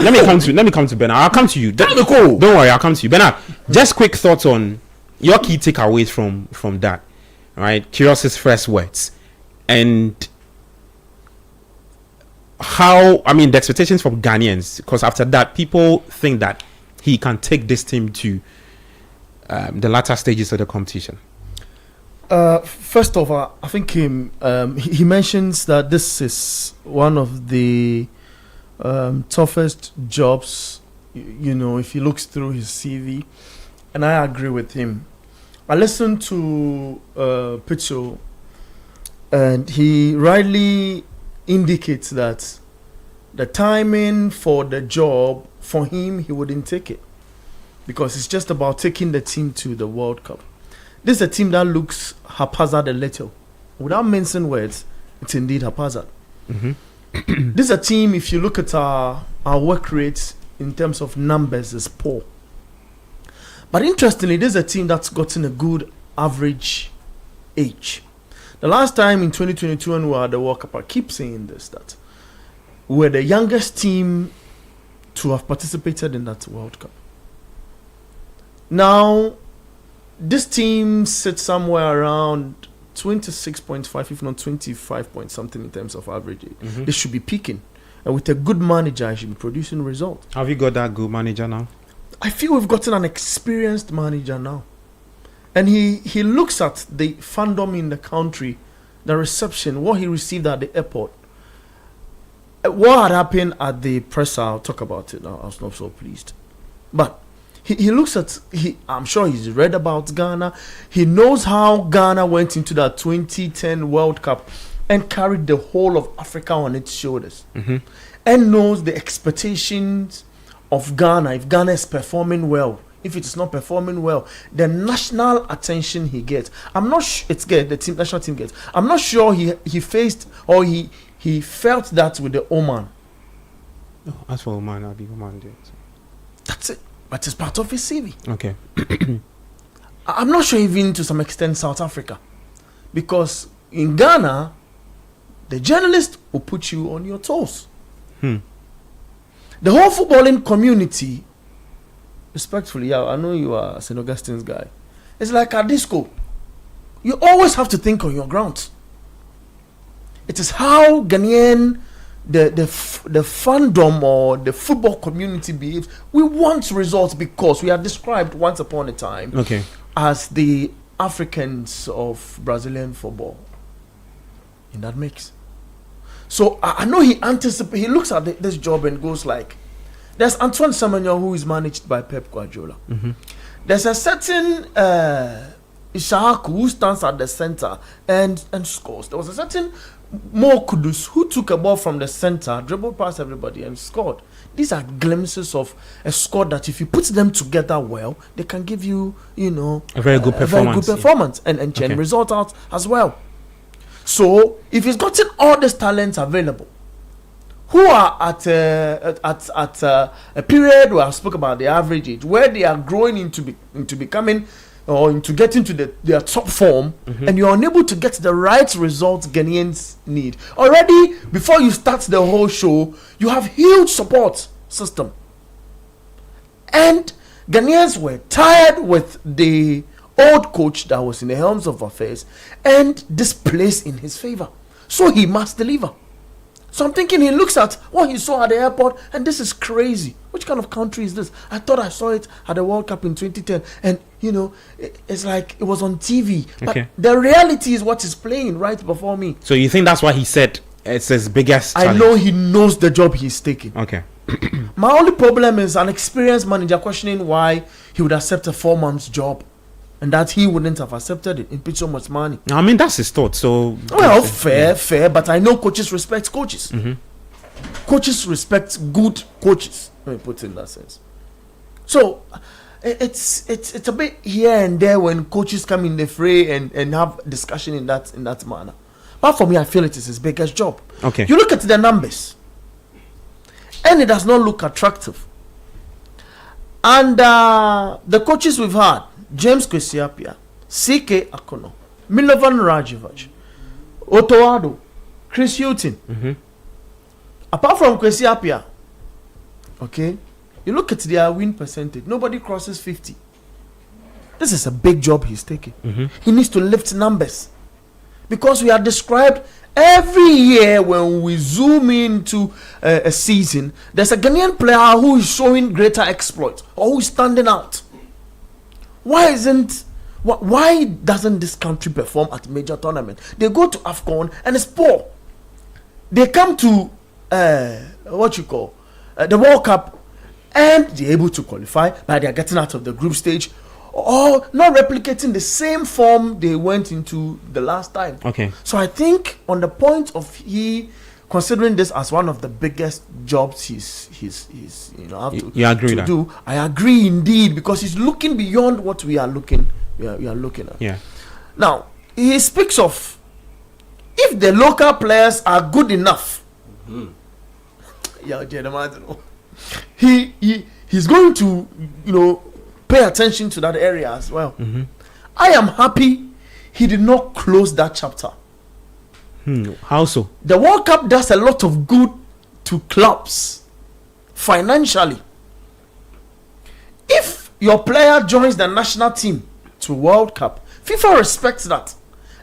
Let me come to Bernard. I'll come to you. Don't worry, I'll come to you, Bernard. Just quick thoughts on your key takeaways from that. Right, Queiroz's first words, and how the expectations from Ghanaians, because after that people think that he can take this team to the latter stages of the competition. First of all, I think he mentions that this is one of the toughest jobs. If he looks through his CV, and I agree with him. I listened to Pitso, and he rightly indicates that the timing for the job, for him, he wouldn't take it. Because it's just about taking the team to the World Cup. This is a team that looks haphazard a little. Without mincing words, it's indeed haphazard. This is a team, if you look at our work rates in terms of numbers, is poor. But interestingly, this is a team that's gotten a good average age. The last time in 2022 when we were at the World Cup, I keep saying this, that we're the youngest team to have participated in that World Cup. Now, this team sits somewhere around 26.5, if not 25 point something in terms of average. They should be peaking. And with a good manager, I should be producing results. Have you got that good manager now? I feel we've gotten an experienced manager now. And he looks at the fandom in the country, the reception, what he received at the airport. What had happened at the presser, I'll talk about it now. I was not so pleased. But he looks at, I'm sure he's read about Ghana. He knows how Ghana went into that 2010 World Cup and carried the whole of Africa on its shoulders. And knows the expectations of Ghana. If Ghana is performing well, if it is not performing well, the national attention he gets. I'm not sure it's good, the national team gets. I'm not sure he faced or he felt that with the Oman. Oh, as for Oman, I'll be Oman. That's it. But it's part of his CV. Okay. I'm not sure even to some extent South Africa. Because in Ghana, the journalist will put you on your toes. The whole footballing community, respectfully, yeah, I know you are St. Augustine's guy. It's like a disco. You always have to think on your ground. It is how Ghanaian, the fandom or the football community behaves. We want results because we are described once upon a time as the Africans of Brazilian football. In that mix. So I know he anticipates. He looks at this job and goes like, there's Antoine Semenyo who is managed by Pep Guardiola. There's a certain Ishaku who stands at the center and scores. There was a certain Mo Kudus who took a ball from the center, dribbled past everybody and scored. These are glimpses of a squad that if you put them together well, they can give you, a very good performance. And result out as well. So, if he's gotten all these talents available, who are at a period where I spoke about the average age, where they are growing into becoming or into getting to their top form, and you're unable to get the right results Ghanaians need. Already, before you start the whole show, you have huge support system. And Ghanaians were tired with the old coach that was in the helms of affairs and displaced in his favor. So he must deliver. So I'm thinking he looks at what he saw at the airport and this is crazy. Which kind of country is this? I thought I saw it at the World Cup in 2010 and it's like it was on TV. But the reality is what is playing right before me. So you think that's why he said it's his biggest challenge? I know he knows the job he's taking. Okay. My only problem is an experienced manager questioning why he would accept a 4-month job. And that he wouldn't have accepted it. It paid so much money. I mean, that's his thought. So, well, fair. But I know coaches respect coaches. Coaches respect good coaches. Let me put it in that sense. So, it's a bit here and there when coaches come in the fray and have discussion in that manner. But for me, I feel it is his biggest job. Okay. You look at the numbers, and it does not look attractive. And the coaches we've had, James Kwesiapia, C.K. Akono, Milovan Rajevac, Otoado, Chris Hutton. Apart from Kwesiapia, you look at their win percentage, nobody crosses 50. This is a big job he's taking. He needs to lift numbers. Because we are described every year when we zoom into a season, there's a Ghanaian player who is showing greater exploit or who is standing out. Why doesn't this country perform at major tournaments? They go to AFCON and it's poor. They come to the World Cup and they're able to qualify, but they're getting out of the group stage or not replicating the same form they went into the last time. Okay. So I think on the point of he considering this as one of the biggest jobs he's have to, you agree to that? do. I agree indeed, because he's looking beyond what we are looking at. Yeah. Now he speaks of if the local players are good enough. Yeah, he's going to pay attention to that area as well. I am happy he did not close that chapter. How so? The World Cup does a lot of good to clubs financially. If your player joins the national team to World Cup, FIFA respects that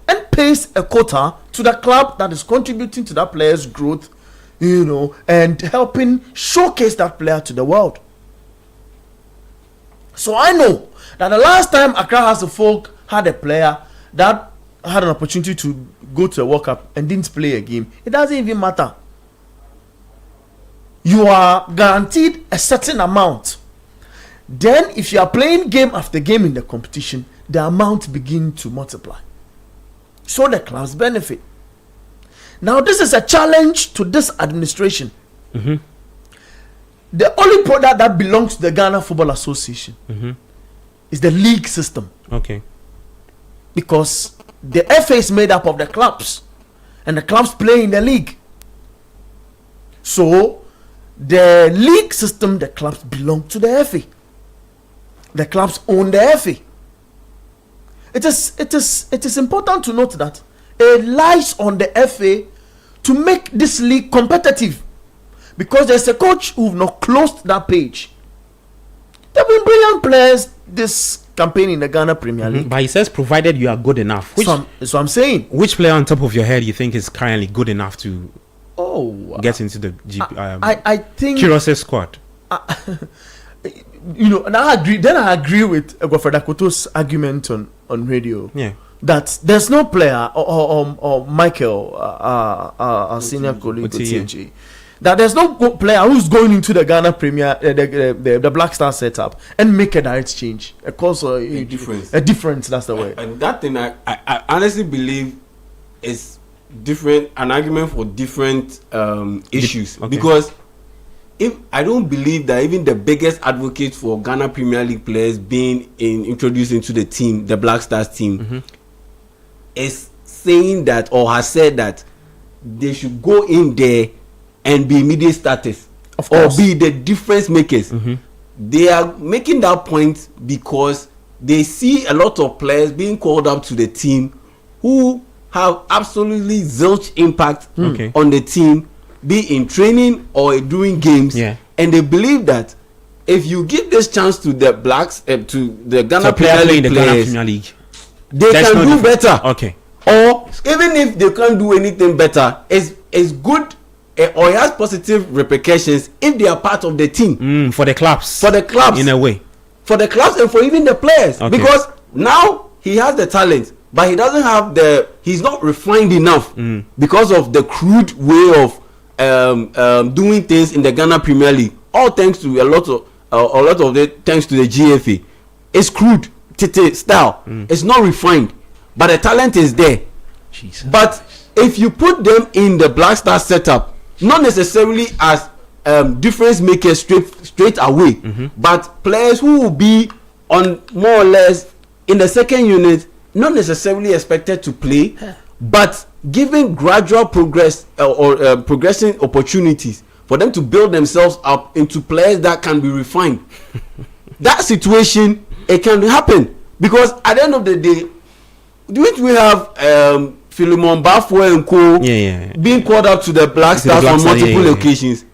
and pays a quota to the club that is contributing to that player's growth, and helping showcase that player to the world. So I know that the last time Accra House of Folk had a player that had an opportunity to go to a World Cup and didn't play a game, it doesn't even matter. You are guaranteed a certain amount. Then if you are playing game after game in the competition, the amount begins to multiply. So the clubs benefit. Now this is a challenge to this administration. The only product that belongs to the Ghana Football Association is the league system. Okay. Because the FA is made up of the clubs, and the clubs play in the league. So the league system, the clubs belong to the FA. The clubs own the FA. It is important to note that it lies on the FA to make this league competitive, because there's a coach who've not closed that page. There have been brilliant players this campaign in the Ghana Premier League. But he says provided you are good enough. So I'm saying. Which player on top of your head you think is currently good enough to get into the I think Queiroz's squad? And I agree. Then I agree with Godfrey Dakoto's argument on radio. Yeah. That there's no player or Michael, our senior colleague, TNG, that there's no player who's going into the Ghana Premier, the Black Star setup and make a direct change, a difference. A difference. That's the way. And that thing, I honestly believe is different. An argument for different issues. Okay. Because if I don't believe that even the biggest advocate for Ghana Premier League players being introduced into the team, the Black Stars team, is saying that or has said that they should go in there and be immediate starters or be the difference makers. They are making that point because they see a lot of players being called up to the team who have absolutely zilch impact on the team, be in training or doing games, and they believe that if you give this chance to the blacks, to the Ghana Premier League players, they can do better. Okay. Or even if they can't do anything better, it's good or it has positive repercussions if they are part of the team. For the clubs. For the clubs. In a way. For the clubs and for even the players. Okay. Because now he has the talent, but he doesn't have he's not refined enough because of the crude way of doing things in the Ghana Premier League. All thanks to a lot of it thanks to the GFA. It's crude style. It's not refined, but the talent is there. Jesus. But if you put them in the Black Star setup, not necessarily as difference makers straight away, but players who will be on more or less in the second unit, not necessarily expected to play, but giving gradual progress or progressing opportunities for them to build themselves up into players that can be refined. That situation, it can happen, because at the end of the day, didn't we have Philemon Bafo and Co being called up to the Black Stars on multiple occasions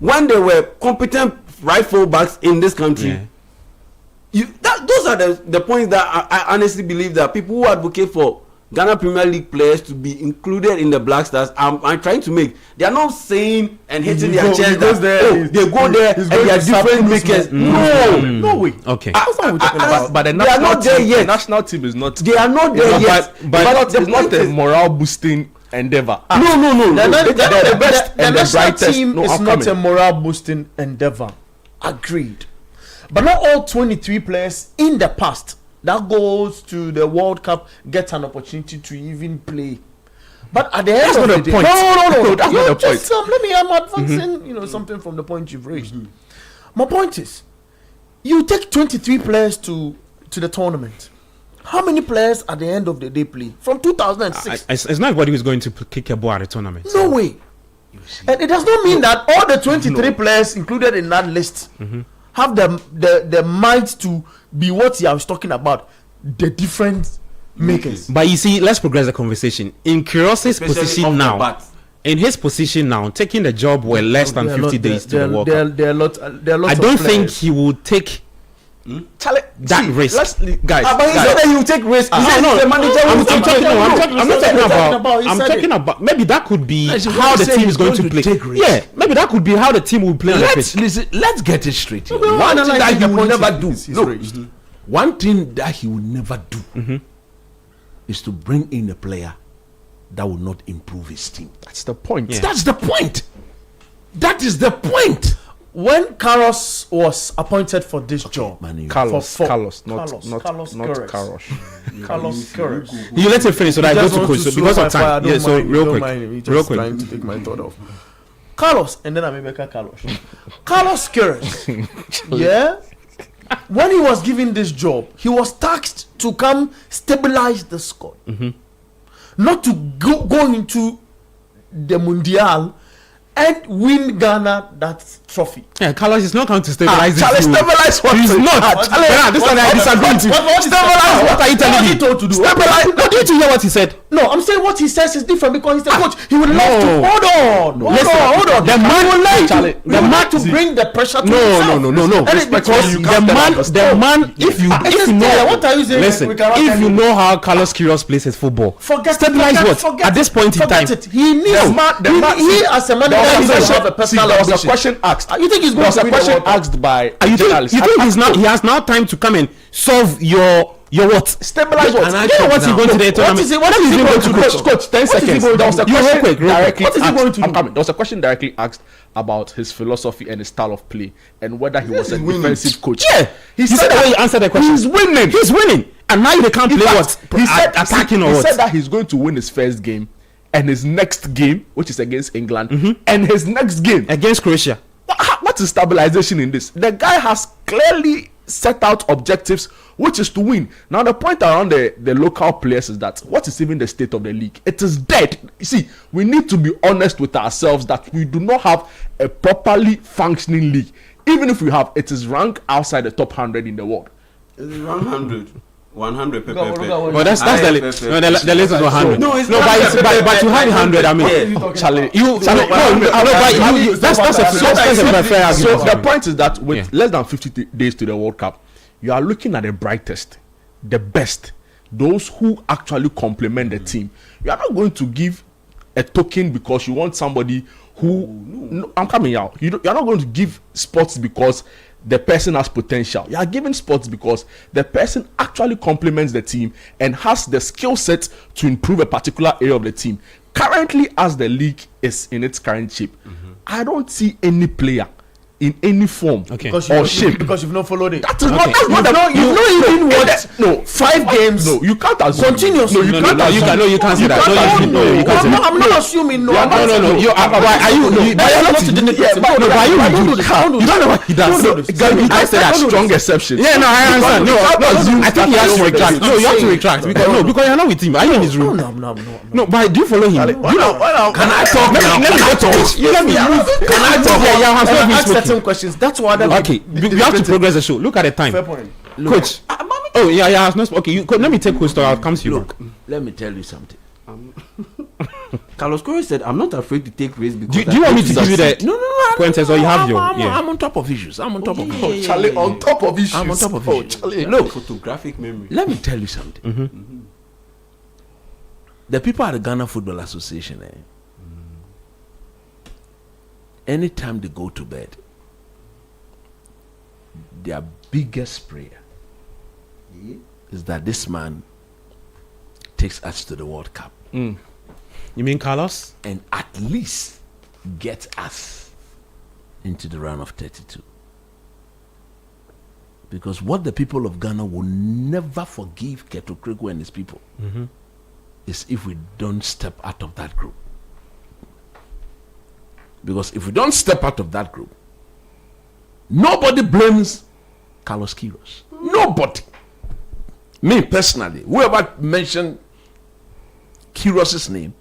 when they were competent right fullbacks in this country? Those are the points that I honestly believe that people who advocate for Ghana Premier League players to be included in the Black Stars, I'm trying to make. They are not saying and hitting their chest that they go there and they are different makers. No way. Okay. But the they are not there yet. The national team is not. They are not there yet. But it's not a morale boosting endeavor. No. The best and the brightest team is not a morale boosting endeavor. Agreed. But not all 23 players in the past that goes to the World Cup get an opportunity to even play. But at the end That's of not the the day, point. no. That's You not the just, point. let me. I'm advancing. Something from the point you've raised. My point is, you take 23 players to the tournament. How many players at the end of the day play from 2006? It's not everybody who's going to kick a ball at a tournament. No way. And it does not mean that all the 23 players included in that list have the might to be what he was talking about, the different makers. But you see, let's progress the conversation. In Queiroz's position now, in his position now, taking the job were less than 50 days to the World Cup. I don't think he will take that risk. Guys, but he said that he will take risk. I'm talking about maybe that could be how the team is going to play. Yeah, maybe that could be how the team will play on the pitch. Listen, let's get it straight here. One thing that he will never do. One thing that he will never do is to bring in a player that will not improve his team. That's the point. Yeah. That's the point. That is the point. When Queiroz was appointed for this job, Carlos, Carlos Queiroz. You let him finish so that I go to coach because of time. Yeah, so real quick. Trying to take my thought off. Carlos, and then Amebeka Carlos. Carlos Queiroz. Yeah. When he was given this job, he was tasked to come stabilize the squad, not to go into the Mundial and win Ghana that trophy. Yeah, Carlos is not going to stabilize this. Stabilize what? He's not. This one I disagree with you. Stabilize what are you telling me? Stabilize. No, did you hear what he said? No, I'm saying what he says is different because he's the coach. He would love to hold on. The man would like to bring the pressure to himself. No. Because the man, if you know, what are you saying? Listen, if you know how Carlos Queiroz plays his football, stabilize what? At this point in time, he needs. He as a manager have a personal there was a ambition. question asked. You think he's There going was to a win the question World Cup? asked by you journalists. think he has now time to come and solve your what? Stabilize what? You know what he's going to the tournament? What is he going to do? Coach, 10 seconds. There was a question directly What is he going asked. to I'm do? coming. There was a question directly asked about his philosophy and his style of play and whether he was a defensive coach. Yeah, he said the way he answered the question. He's winning. He's winning, and now they can't play what? He said Attacking or he what? said that he's going to win his first game and his next game, which is against England, and his next game Against Croatia. What is stabilization in this? The guy has clearly set out objectives, which is to win. Now the point around the local players is that what is even the state of the league? It is dead. You see, we need to be honest with ourselves that we do not have a properly functioning league. Even if we have, it is ranked outside the top 100 in the world. It's around 100 per But that's the list. No, the list is 100. No, it's no, not but you have 100. I mean, Charlie, that's a fair argument. So the point is that with less than 50 days to the World Cup, you are looking at the brightest, the best, those who actually complement the team. You are not going to give a token because you want somebody who. No, I'm coming out. You are not going to give spots because the person has potential. You are giving spots because the person actually complements the team and has the skill set to improve a particular area of the team. Currently, as the league is in its current shape, I don't see any player in any form or shape because you've not followed it. That is not. That's not. You've not even watched 5 games. No, you can't assume. Continuously. No, you can't say that. No, you can't say that. I'm not assuming. No. You don't know what he does. I said that strong exception. Yeah, no, I understand. No, I think he has to retract. No, you have to retract because you're not with him. Are you in his room? No, but do you follow him? Can I talk now? Let me go to it. Let me move. Can I talk? Yeah, has not been spoken. Questions. That's why. Okay, we have to progress the show. Look at the time. Fair point. Coach. Oh yeah. Okay, let me take Coach. I'll come to you. Look, let me tell you something. Carlos Queiroz said, "I'm not afraid to take risks because." Do you want me to give you the pointers or you have your? I'm on top of issues. Charlie, on top of issues. I'm on top of issues. Charlie, look, photographic memory. Let me tell you something. The people at the Ghana Football Association, anytime they go to bed, their biggest prayer is that this man takes us to the World Cup. You mean Carlos? And at least get us into the round of 32. Because what the people of Ghana will never forgive Keto Kreko and his people is if we don't step out of that group. Because if we don't step out of that group, nobody blames Carlos Queiroz. Nobody. Me personally, whoever mentioned Queiroz's name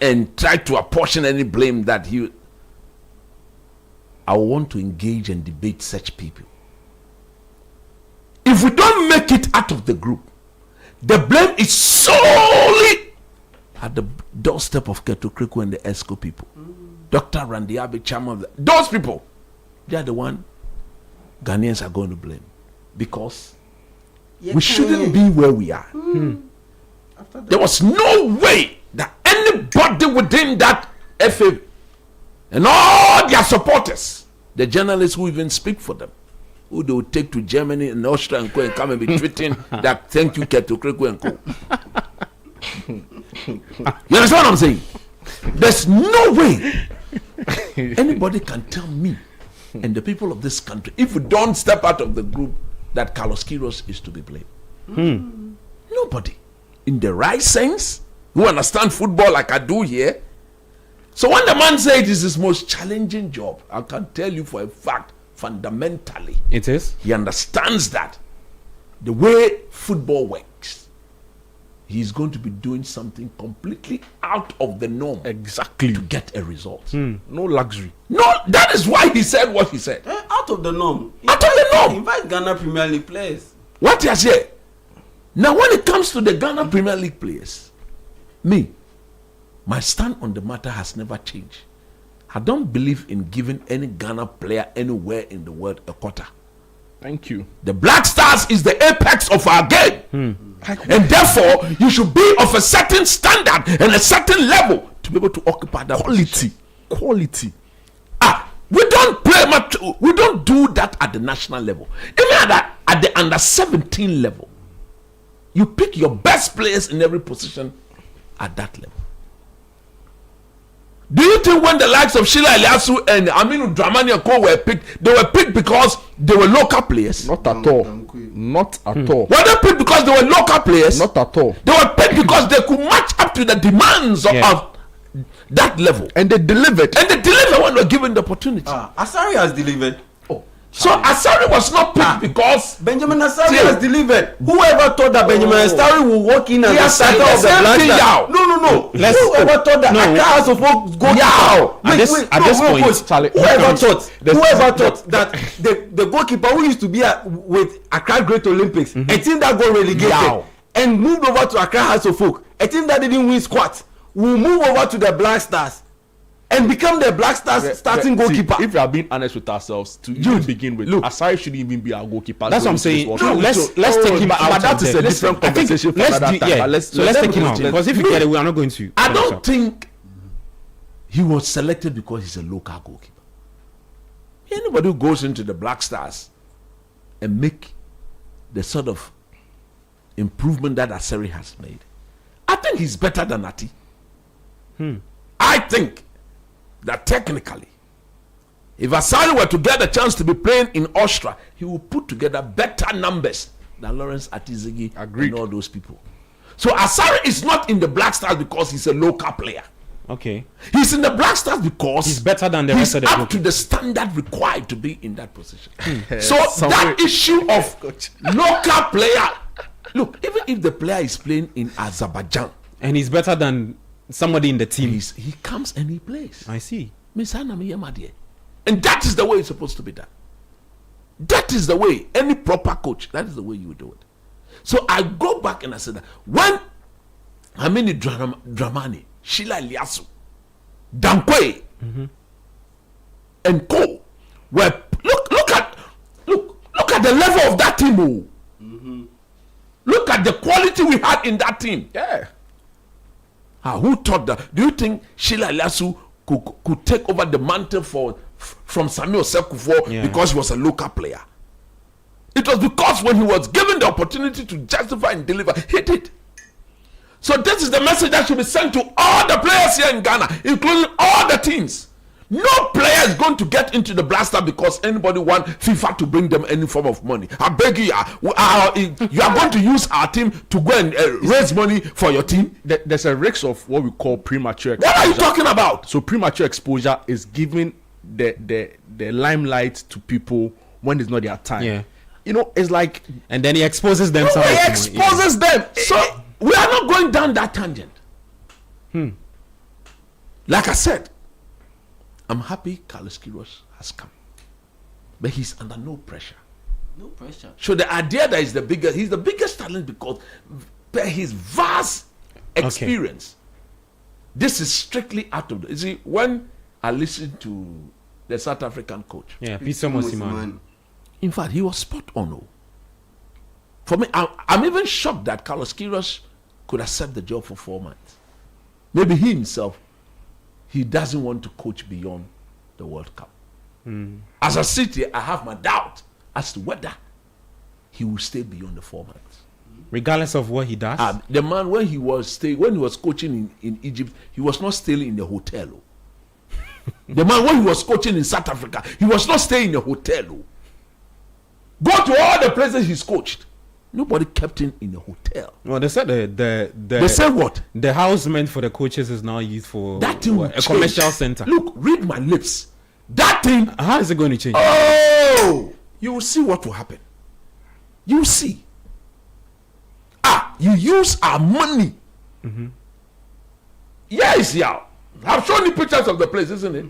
and tried to apportion any blame that I want to engage and debate such people. If we don't make it out of the group, the blame is solely at the doorstep of Keto Kreko and the ESCO people. Dr. Randy Abe, chairman of those people, they are the one Ghanaians are going to blame. Because we shouldn't be where we are. There was no way that anybody within that FA and all their supporters, the journalists who even speak for them, who they would take to Germany and Austria and go and come and be tweeting that thank you, Keto Kreko and co. You understand what I'm saying? There's no way anybody can tell me and the people of this country, if we don't step out of the group, that Carlos Queiroz is to be blamed. Nobody. In the right sense, who understand football like I do here. So when the man says it is his most challenging job, I can tell you for a fact, fundamentally, it is. He understands that the way football works, he's going to be doing something completely out of the norm. Exactly. To get a result. No luxury. No, that is why he said what he said. Out of the norm. Out of the norm. Invite Ghana Premier League players. What he has said. Now, when it comes to the Ghana Premier League players, my stand on the matter has never changed. I don't believe in giving any Ghana player anywhere in the world a quota. Thank you. The Black Stars is the apex of our game. And therefore, you should be of a certain standard and a certain level to be able to occupy that position. Quality. We don't play much. We don't do that at the national level. Even at the under 17 level, you pick your best players in every position at that level. Do you think when the likes of Sheila Eliasu and Aminu Dramani and Co were picked, they were picked because they were local players? Not at all. Not at all. Were they picked because they were local players? Not at all. They were picked because they could match up to the demands of that level. And they delivered. And they delivered when they were given the opportunity. Asari has delivered. So Asari was not picked because Benjamin Asari has delivered. Whoever thought that Benjamin Asari will walk in as the starter of the Black Stars? No. Whoever thought that Accra House of Folk goalkeeper? At this point, whoever thought that the goalkeeper who used to be with Accra Great Olympics, a team that got relegated and moved over to Accra House of Folk, a team that didn't win squat, will move over to the Black Stars and become the Black Stars starting goalkeeper. If we are being honest with ourselves, to begin with, Asari shouldn't even be our goalkeeper. That's what I'm saying. Let's take him out. But that is a different conversation for another time. Let's take him out, because if you get it, we are not going to. I don't think he was selected because he's a local goalkeeper. Anybody who goes into the Black Stars and make the sort of improvement that Asari has made, I think he's better than Ati. I think that technically, if Asari were to get a chance to be playing in Austria, he will put together better numbers than Lawrence Atizigi and all those people. So Asari is not in the Black Stars because he's a local player. Okay. He's in the Black Stars because he's better than the rest of the group. He's up to the standard required to be in that position. So that issue of local player, look, even if the player is playing in Azerbaijan and he's better than somebody in the team, he comes and he plays. I see. And that is the way it's supposed to be done. That is the way any proper coach, that is the way you do it. So I go back and I said that when Amini Dramani, Sheila Eliasu, Dankwe, and Co were look at the level of that team. Look at the quality we had in that team. Yeah. Who thought that? Do you think Sheila Eliasu could take over the mantle from Samuel Sekufo because he was a local player? It was because when he was given the opportunity to justify and deliver, he did. So this is the message that should be sent to all the players here in Ghana, including all the teams. No player is going to get into the Blaster because anybody want FIFA to bring them any form of money. I beg you, you are going to use our team to go and raise money for your team. There's a risk of what we call premature exposure. What are you talking about? So premature exposure is giving the limelight to people when it's not their time. Yeah. You know, it's like, and then he exposes them. No, he exposes them. So we are not going down that tangent. Like I said, I'm happy Queiroz has come, but he's under no pressure. No pressure. So the idea that he's the biggest talent because his vast experience. This is strictly out of the. You see, when I listened to the South African coach, Peter Mosimane. In fact, he was spot on. Oh. For me, I'm even shocked that Queiroz could accept the job for 4 months. Maybe he himself, he doesn't want to coach beyond the World Cup. As a city, I have my doubt as to whether he will stay beyond the 4 months. Regardless of what he does? The man, when he was coaching in Egypt, he was not staying in the hotel. Oh. The man, when he was coaching in South Africa, he was not staying in a hotel. Oh. Go to all the places he's coached. Nobody kept him in a hotel. Well, they said they said what? The house meant for the coaches is now used for that thing a commercial center. Look, read my lips. That thing. How is it going to change? Oh, you will see what will happen. You will see. You use our money. Yes, yeah. I've shown you pictures of the place, isn't it?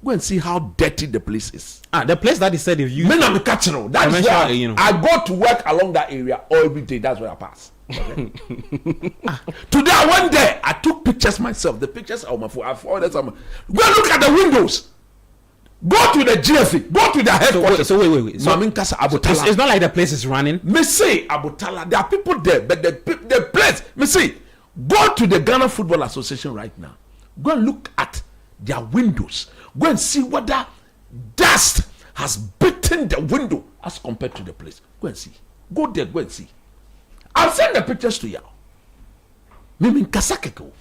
Go and see how dirty the place is. The place that he said if you. That's where I go to work along that area every day. That's where I pass. Okay? Today I went there. I took pictures myself. The pictures are on my phone. I've ordered some. Go and look at the windows. Go to the GFA. Go to the headquarters. So wait. So it's not like the place is running. Me say Abutala. There are people there, but the place. Me say, go to the Ghana Football Association right now. Go and look at their windows. Go and see whether dust has beaten the window as compared to the place. Go and see. Go there. Go and see. I'll send the pictures to you. Mimi Kasakeko.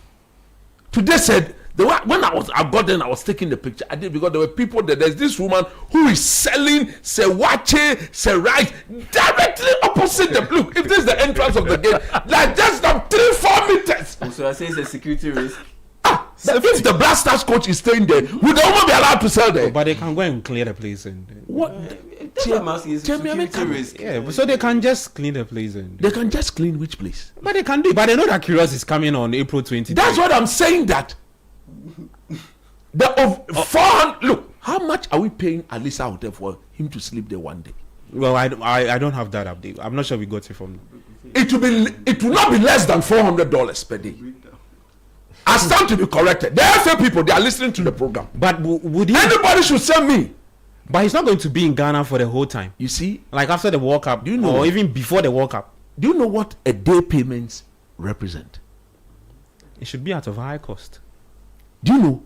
Today said. When I got there, I was taking the picture. I did because there were people there. There's this woman who is selling sewache, rice directly opposite the look. If this is the entrance of the gate, like just 3-4 meters. So I say it's a security risk. If the Blasters coach is staying there, would the woman be allowed to sell there? But they can go and clear the place and. What? Risk. Yeah, so they can just clean the place and. They can just clean which place? But they can do it. But they know that Queiroz is coming on April 20. That's what I'm saying. That. The 400. Look, how much are we paying Alisa Hotel for him to sleep there one day? Well, I don't have that update. I'm not sure we got it from. It will not be less than $400 per day. I stand to be corrected. There are few people they are listening to the program. But would he? Anybody should send me. But he's not going to be in Ghana for the whole time. You see, like after the World Cup, or even before the World Cup. Do you know what a day payments represent? It should be out of high cost. Do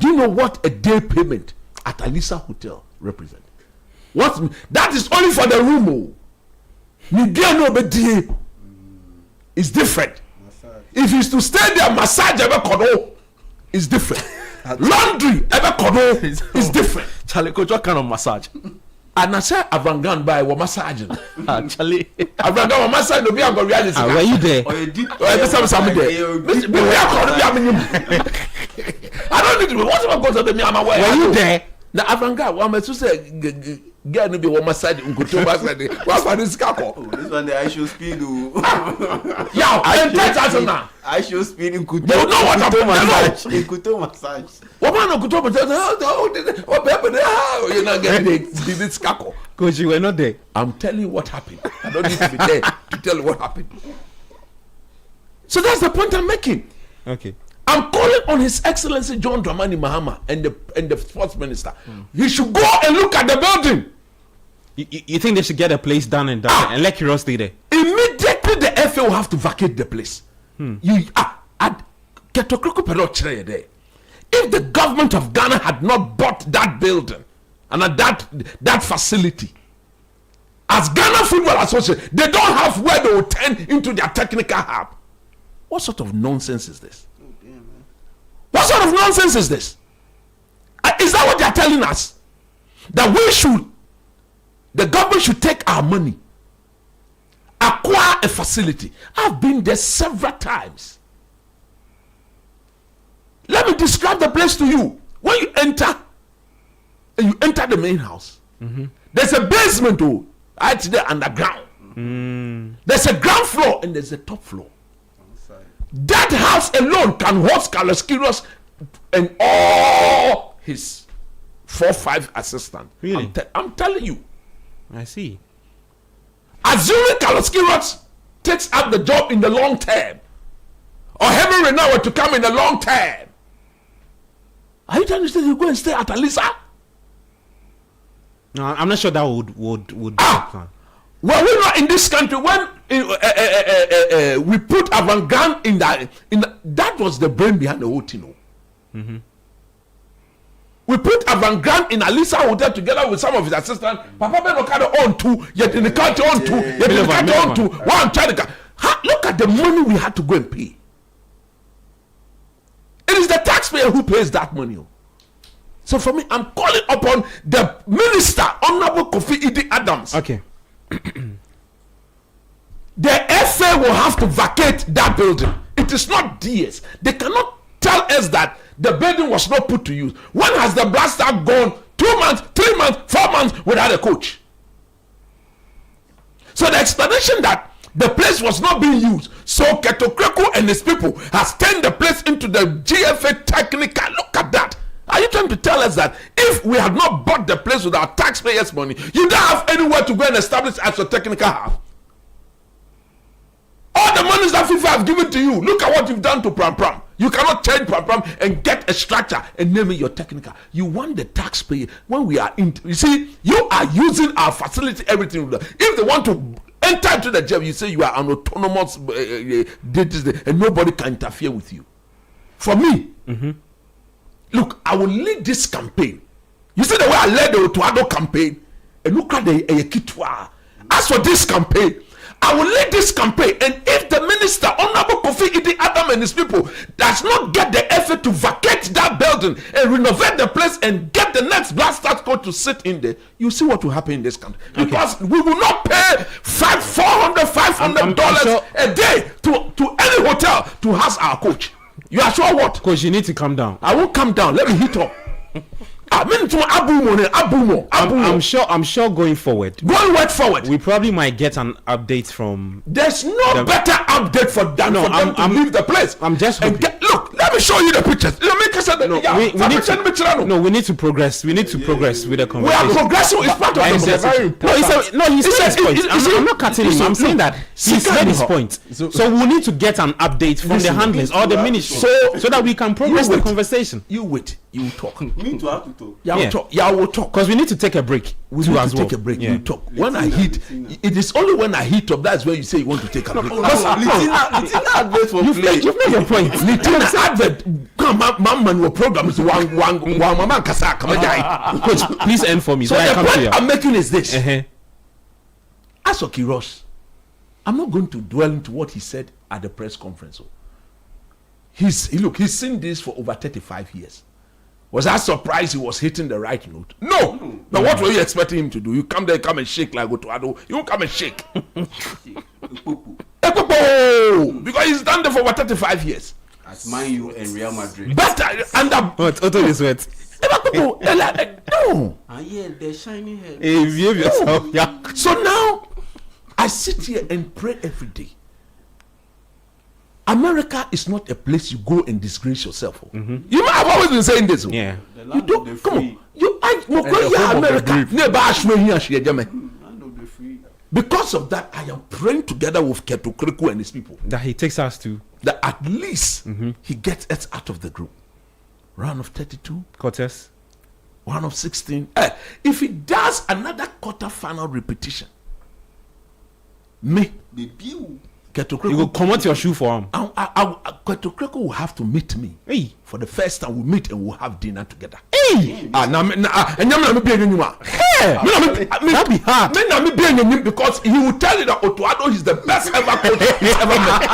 you know what a day payment at Alisa Hotel represent? That is only for the room. It's different. If he's to stay there, massage is different. Laundry is different. Charlie, coach, what kind of massage? And I said, Avrangan by what massage? Charlie, Avrangan what massage? No, be a reality. Were you there? I don't need to. What's about goes to me? I'm aware. Were you there? Now, Avrangan, what am I to say? Get no be one massage. Unkuto massage. What about this kako? This one, the I show speed. Yeah, I show speed in Kuto. You know what massage? In Kuto massage. What man on Kuto massage? What happened? You're not getting this kako. Coach, you were not there. I'm telling you what happened. I don't need to be there to tell you what happened. So that's the point I'm making. Okay. I'm calling on His Excellency John Dramani Mahama and the sports minister. He should go and look at the building. You think they should get a place done and done and let Queiroz stay there? Immediately the FA will have to vacate the place. If the government of Ghana had not bought that building and that facility, as Ghana Football Association, they don't have where they will turn into their technical hub. What sort of nonsense is this? What sort of nonsense is this? Is that what they are telling us? That the government should take our money, acquire a facility. I've been there several times. Let me describe the place to you. When you enter the main house, there's a basement, right there underground. There's a ground floor and there's a top floor. That house alone can host Carlos Queiroz and all his 4-5 assistants. Really? I'm telling you. I see. Assuming Carlos Queiroz takes up the job in the long term, or Henry Renault to come in the long term, are you trying to say you go and stay at Alisa? No, I'm not sure that would Well, we're not in this country when we put avant-garde in that was the brain behind the whole thing. We put avant-garde in Alisa Hotel together with some of his assistants. Papa Ben Okada on two, yet in the country on two, yet in the country on two. One China. Look at the money we had to go and pay. It is the taxpayer who pays that money. So for me, I'm calling upon the minister, Honorable Kofi Idi Adams. Okay. The FA will have to vacate that building. It is not DS. They cannot tell us that the building was not put to use. When has the Blaster gone 2 months, 3 months, 4 months without a coach? So the explanation that the place was not being used, so Keto Kreku and his people has turned the place into the GFA technical. Look at that. Are you trying to tell us that if we had not bought the place with our taxpayers' money, you don't have anywhere to go and establish as your technical hub? All the monies that FIFA have given to you, look at what you've done to Pram Pram. You cannot change Pram Pram and get a structure and name it your technical. You want the taxpayer when we are in. You see, you are using our facility, everything. If they want to enter into the job, you say you are an autonomous and nobody can interfere with you. For me, look, I will lead this campaign. You see the way I led the Otuado campaign, and look at the Kitwa. As for this campaign, I will lead this campaign, and if the minister, Honorable Kofi Idi Adam and his people, does not get the effort to vacate that building and renovate the place and get the next Blasters coach to sit in there, you see what will happen in this country. Because we will not pay $500 a day to any hotel to house our coach. You are sure what? Coach, you need to calm down. I won't calm down. Let me hit up. I'm sure going forward. We probably might get an update from. There's no better update for them to leave the place. I'm just hoping. Look, let me show you the pictures. We need to progress. We need to progress with the conversation. We are progressing. It's part of the very important. He said his point. I'm not cutting him. I'm saying that he said his point. So we need to get an update from the handlers or the ministry so that we can progress the conversation. You wait. You talk. Me to have to talk. Yeah, we'll talk. Because we need to take a break. We need to take a break. You talk. When I hit, it is only when I hit up that's where you say you want to take a break. You've made your point. Litina advert. Man, your program is one man kasa. Coach, please end for me. So the point I'm making is this. As for Queiroz, I'm not going to dwell into what he said at the press conference. He's seen this for over 35 years. Was I surprised he was hitting the right note? No. But what were you expecting him to do? You come there, come and shake like Otuado. You won't come and shake. Because he's done there for over 35 years. At Man U and Real Madrid. Better under. What? Otto is wet. No. Yeah, they're shining head. Hey, behave yourself. Yeah. So now, I sit here and pray every day. America is not a place you go and disgrace yourself. You might have always been saying this. Yeah. You don't come on. America. Because of that, I am praying together with Keto Kreku and his people that he takes us to that at least he gets us out of the group. Round of 32 quarters, round of 16. If he does another quarter final repetition, you will come out your shoe for him. Keto Kreku will have to meet me. Hey. For the first time, we meet and we'll have dinner together. Hey! That'd be hard. Because he will tell you that Otuado is the best ever coach he's ever met.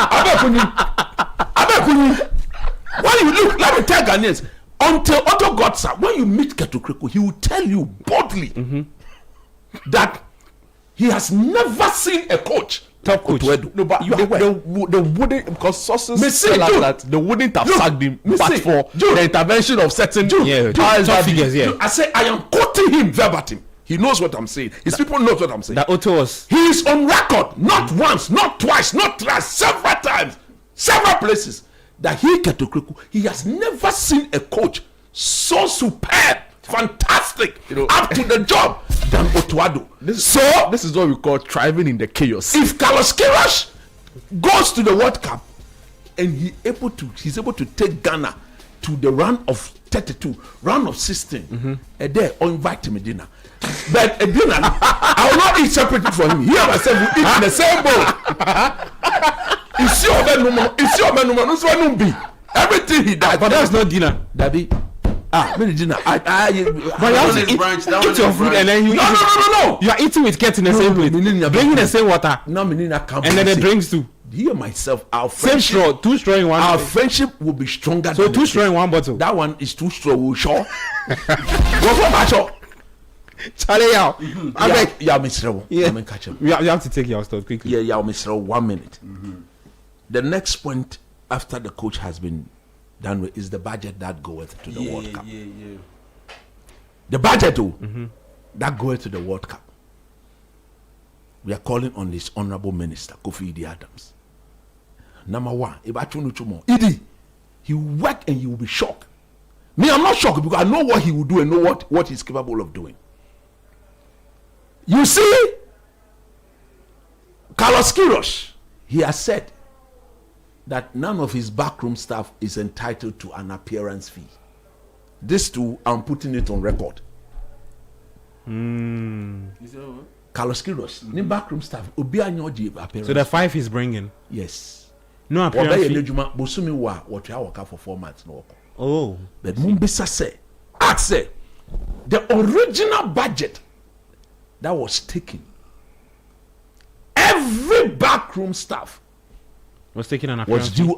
When you look, let me tell Ghanaians, Until Otto Gotsa, when you meet Keto Kreko, he will tell you boldly that he has never seen a coach. Top coach. No, but you the wouldn't, because sources tell us that they wouldn't have sacked him but for the intervention of certain figures. I say I am quoting him verbatim. He knows what I'm saying. His people knows what I'm saying. That Otto was. He is on record, not once, not twice, not thrice, several times, several places, that Keto Kreko, he has never seen a coach so superb, fantastic, up to the job than Otuado. This is what we call thriving in the chaos. If Carlos Queiroz goes to the World Cup and he's able to take Ghana to the round of 32, round of 16, and there invite him dinner. But a dinner, I will not eat separately from him. He and myself will eat in the same bowl. It's your menu. Everything he does. But that's not dinner. Daddy. Maybe dinner. But you have to eat your food and then you No. You are eating with Ket in the same plate. Drinking the same water. No, and then the drinks too. He and myself, our same straw, 2 straw in one. Our friendship will be stronger. So 2 straw in one bottle. That one is 2 straw. We'll sure. What's Charlie, yeah, Mr. Yeah, you have to take your stuff quickly. Yeah, Mr. 1 minute. The next point after the coach has been done with is the budget that goeth to the World Cup. The budget that goeth to the World Cup. We are calling on this honorable minister, Kofi Adams. Number 1, Idi, he will work and he will be shocked. Me, I'm not shocked because I know what he will do and know what he's capable of doing. You see, Carlos Queiroz, he has said that none of his backroom staff is entitled to an appearance fee. This too, I'm putting it on record. Carlos Queiroz, the backroom staff, appearance. So the 5 he's bringing? Yes. No appearance fee? For 4 months. Oh. But Mumbisa said, the original budget that was taken, every backroom staff was taking an appearance was due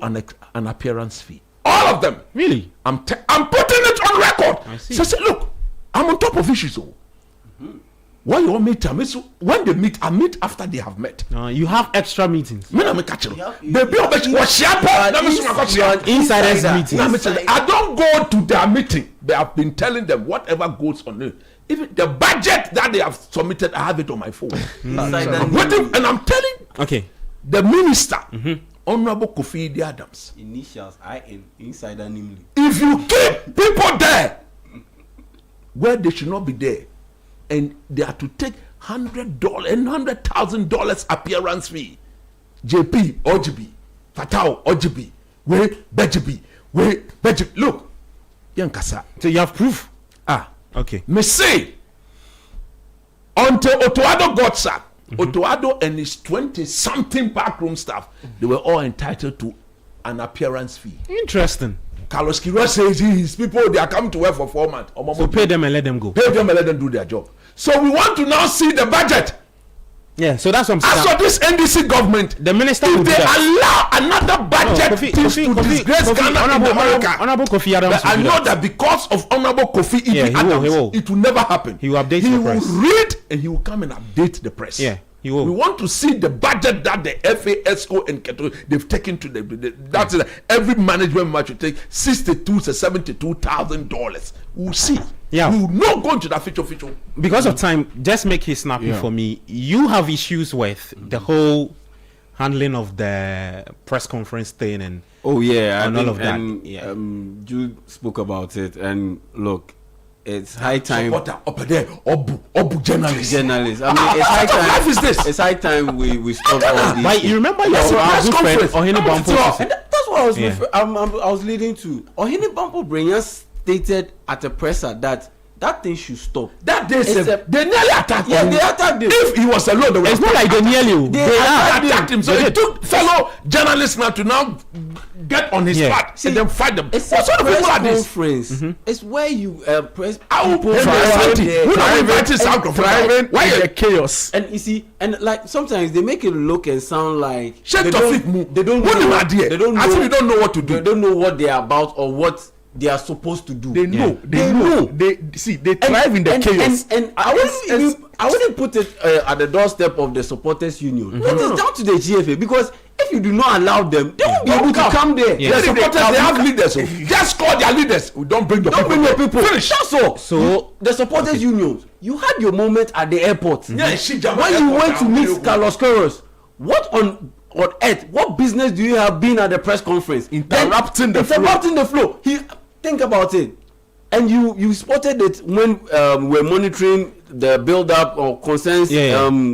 an appearance fee. All of them. Really? I'm putting it on record. I see. So I said, look, I'm on top of issues. Why you want me to meet? When they meet, I meet after they have met. You have extra meetings. Insiders meetings. I don't go to their meeting. They have been telling them whatever goes on there. Even the budget that they have submitted, I have it on my phone. And I'm telling the minister, Honorable Kofi Adams. Initials IN, insider namely. If you keep people there where they should not be there, and they are to take $100 and $100,000 appearance fee, JP, OGB, Fatao, OGB, where Bejibi, look, Yankasa. So you have proof? Okay. Me say, until Otuado got sacked, Otuado and his 20-something backroom staff, they were all entitled to an appearance fee. Interesting. Carlos Queiroz says his people, they are coming to work for 4 months. So pay them and let them go. Pay them and let them do their job. So we want to now see the budget. Yeah, so that's what I'm saying. As for this NDC government, the minister if will they allow another budget to disgrace Ghana in America, Honorable Kofi Adams, I know that because of Honorable Kofi Adams, it will never happen. He will update the press. He will read and he will come and update the press. Yeah, he will. We want to see the budget that the FASO and Keto they've taken to that's it. Every management match will take $62,000 to $72,000. We'll see. Yeah. We will not go into that feature. Because of time, just make it snappy for me. You have issues with the whole handling of the press conference thing and all of that. Jude spoke about it, and look, it's high time. Supporter up there, Obu journalists. I mean, it's high time. Life is this? It's high time we stop all this. But you remember your good friend Ohene Bampo? That's what I was leading to. Ohene Bampo Brenyas stated at a presser that thing should stop. That they said they nearly attacked him. Yeah, they attacked him. If he was alone, it's not like they nearly. They attacked him. So it took fellow journalists now to get on his part and then fight them. It's a press conference. It's where you press. Why the chaos? And you see, and like sometimes they make it look and sound like they don't know. You don't know what to do. They don't know what they're about or what they are supposed to do. They know. They know. They thrive in the chaos. And I wouldn't put it at the doorstep of the supporters union. It is down to the GFA, because if you do not allow them, they won't be able to come there. The supporters, they have leaders. Just call their leaders. We don't bring your people. Finish. That's all. So the supporters unions, you had your moment at the airport. When you went to meet Carlos Queiroz, what on earth, what business do you have been at the press conference? Interrupting the flow. Think about it. And you spotted it when we're monitoring the build-up or concerns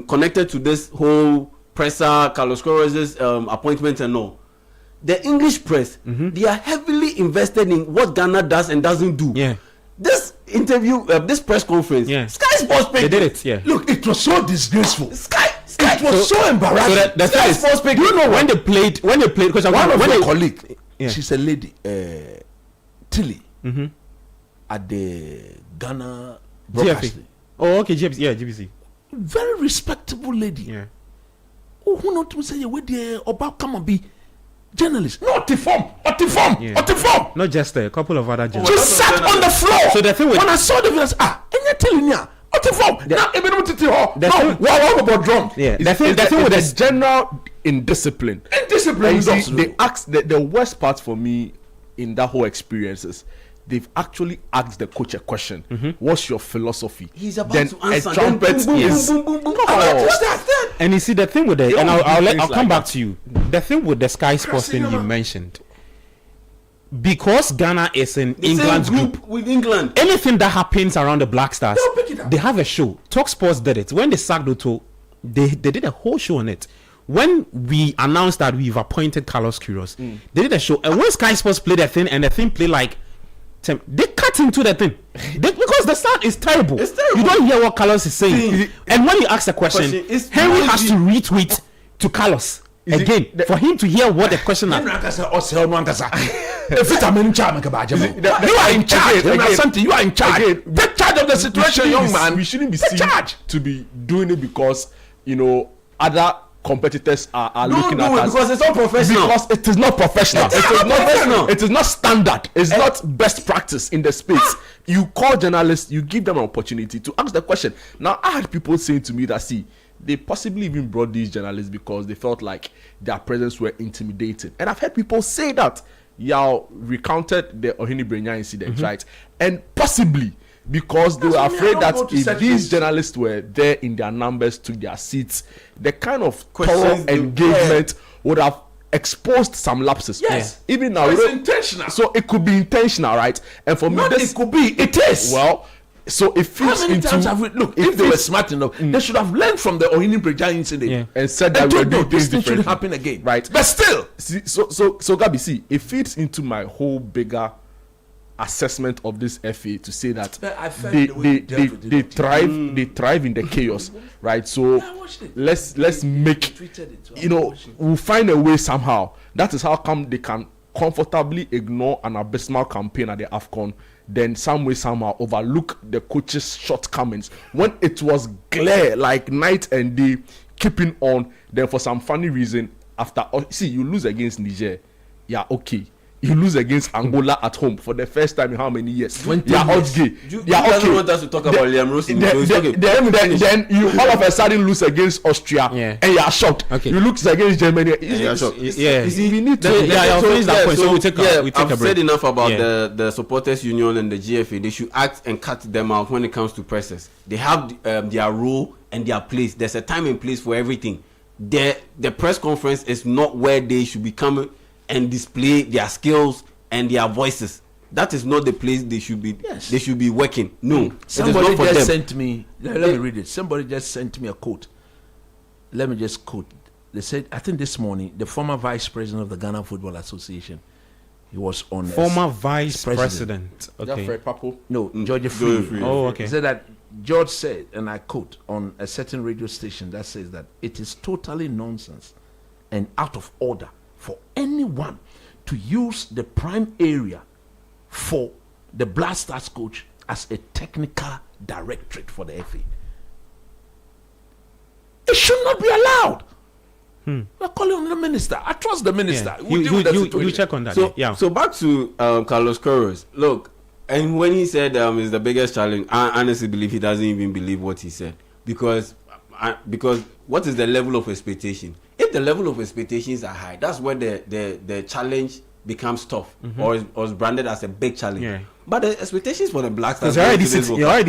connected to this whole presser, Carlos Queiroz's appointment and all. The English press, they are heavily invested in what Ghana does and doesn't do. Yeah. This interview, this press conference, Sky Sports they did it. Yeah. Look, it was so disgraceful. Sky it was so embarrassing. So the Sky Sports do you know when they played? Because one of my colleague, she's a lady, Tilly, at the Ghana broadcasting. Oh, okay, GBC. Very respectable lady. Yeah. Oh, who not to say where the about come and be journalist? No, Otiform. Not just a couple of other journalists. Just sat on the floor. So the thing with when I saw the videos, and you're telling me, Otiform. Now, even with the drum. Yeah. The thing with the general indiscipline. They asked the worst part for me in that whole experience is they've actually asked the coach a question. What's your philosophy? He's about then to answer. A trumpet is and you see the thing with the and I'll come back to you. The thing with the Sky Sports thing you mentioned, because Ghana is in England's group with England, anything that happens around the Black Stars, they have a show. Talk Sports did it when they sacked Otto. They did a whole show on it. When we announced that we've appointed Carlos Queiroz, they did a show, and when Sky Sports played the thing and the thing played like, they cut into the thing because the sound is terrible. It's terrible. You don't hear what Carlos is saying. And when you ask the question Henry has to retweet to Carlos again for him to hear what the question is. You are in charge. You are in charge. Take charge of the situation, young man. We shouldn't be seen to be doing it because other competitors are looking at us because it's not professional. Because it is not professional. It is not standard. It's not best practice in the space. You call journalists, you give them an opportunity to ask the question. Now, I had people saying to me that they possibly even brought these journalists because they felt like their presence were intimidating. And I've heard people say that. Yao recounted the Ohini Brenya incident, right? And possibly because they were afraid that if these journalists were there in their numbers, took their seats, the kind of thorough engagement would have exposed some lapses. Yes. Even now, it's intentional. So it could be intentional, right? And for me, it could be. It is. Well, so it feeds into. Times have we, look, if they were smart enough, they should have learned from the Ohini Brenya incident and said that we're doing things differently. Shouldn't happen again, right? But still, so Gabi, see, it feeds into my whole bigger assessment of this FA to say that they thrive in the chaos, right? So let's make we'll find a way somehow. That is how come they can comfortably ignore an abysmal campaign at the AFCON, then some way somehow overlook the coach's shortcomings when it was clear like night and day keeping on. Then for some funny reason after you lose against Niger, okay. You lose against Angola at home for the first time in how many years? You doesn't want us to talk about Liam Rose. Then you all of a sudden lose against Austria and you are shocked. You lose against Germany. You are shocked. We need to. I'll finish that point. So we take a break. I've said enough about the supporters union and the GFA. They should act and cut them out when it comes to presses. They have their role and their place. There's a time and place for everything. The press conference is not where they should be coming and display their skills and their voices. That is not the place they should be. Yes. They should be working. No, somebody just sent me. Let me read it. Somebody just sent me a quote. Let me just quote. They said, I think this morning, the former vice president of the Ghana Football Association, he was on. Former vice president. Okay. Fred Papo? No, George Free. Oh, okay. He said that George said, and I quote on a certain radio station that says that it is totally nonsense and out of order for anyone to use the prime area for the Black Stars coach as a technical directorate for the FA. It should not be allowed. We're calling on the minister. I trust the minister. You check on that. So back to Carlos Queiroz. Look, and when he said it's the biggest challenge, I honestly believe he doesn't even believe what he said because what is the level of expectation? If the level of expectations are high, that's where the challenge becomes tough or is branded as a big challenge. Yeah. But the expectations for the Black Stars, you're already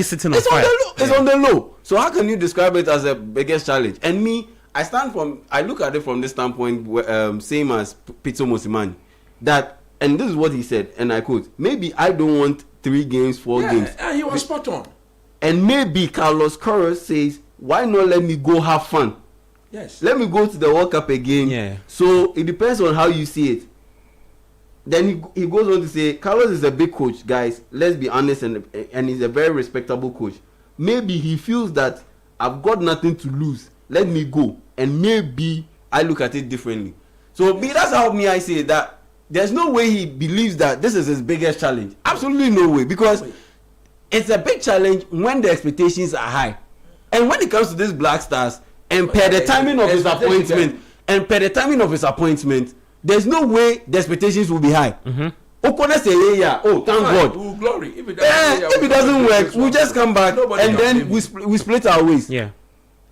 sitting on fire. It's on the low. So how can you describe it as the biggest challenge? And me, I look at it from this standpoint, same as Peter Mosimani, that, and this is what he said, and I quote, maybe I don't want 3 games, 4 games. Yeah, he was spot on. And maybe Carlos Queiroz says, why not let me go have fun? Yes. Let me go to the World Cup again. Yeah. So it depends on how you see it. Then he goes on to say, Carlos is a big coach, guys. Let's be honest, and he's a very respectable coach. Maybe he feels that I've got nothing to lose. Let me go. And maybe I look at it differently. So that's how I say that there's no way he believes that this is his biggest challenge. Absolutely no way. Because it's a big challenge when the expectations are high. And when it comes to these Black Stars, and per the timing of his appointment, there's no way the expectations will be high. Okona say, thank God. We'll glory. If it doesn't work, we'll just come back and then we split our ways. Yeah.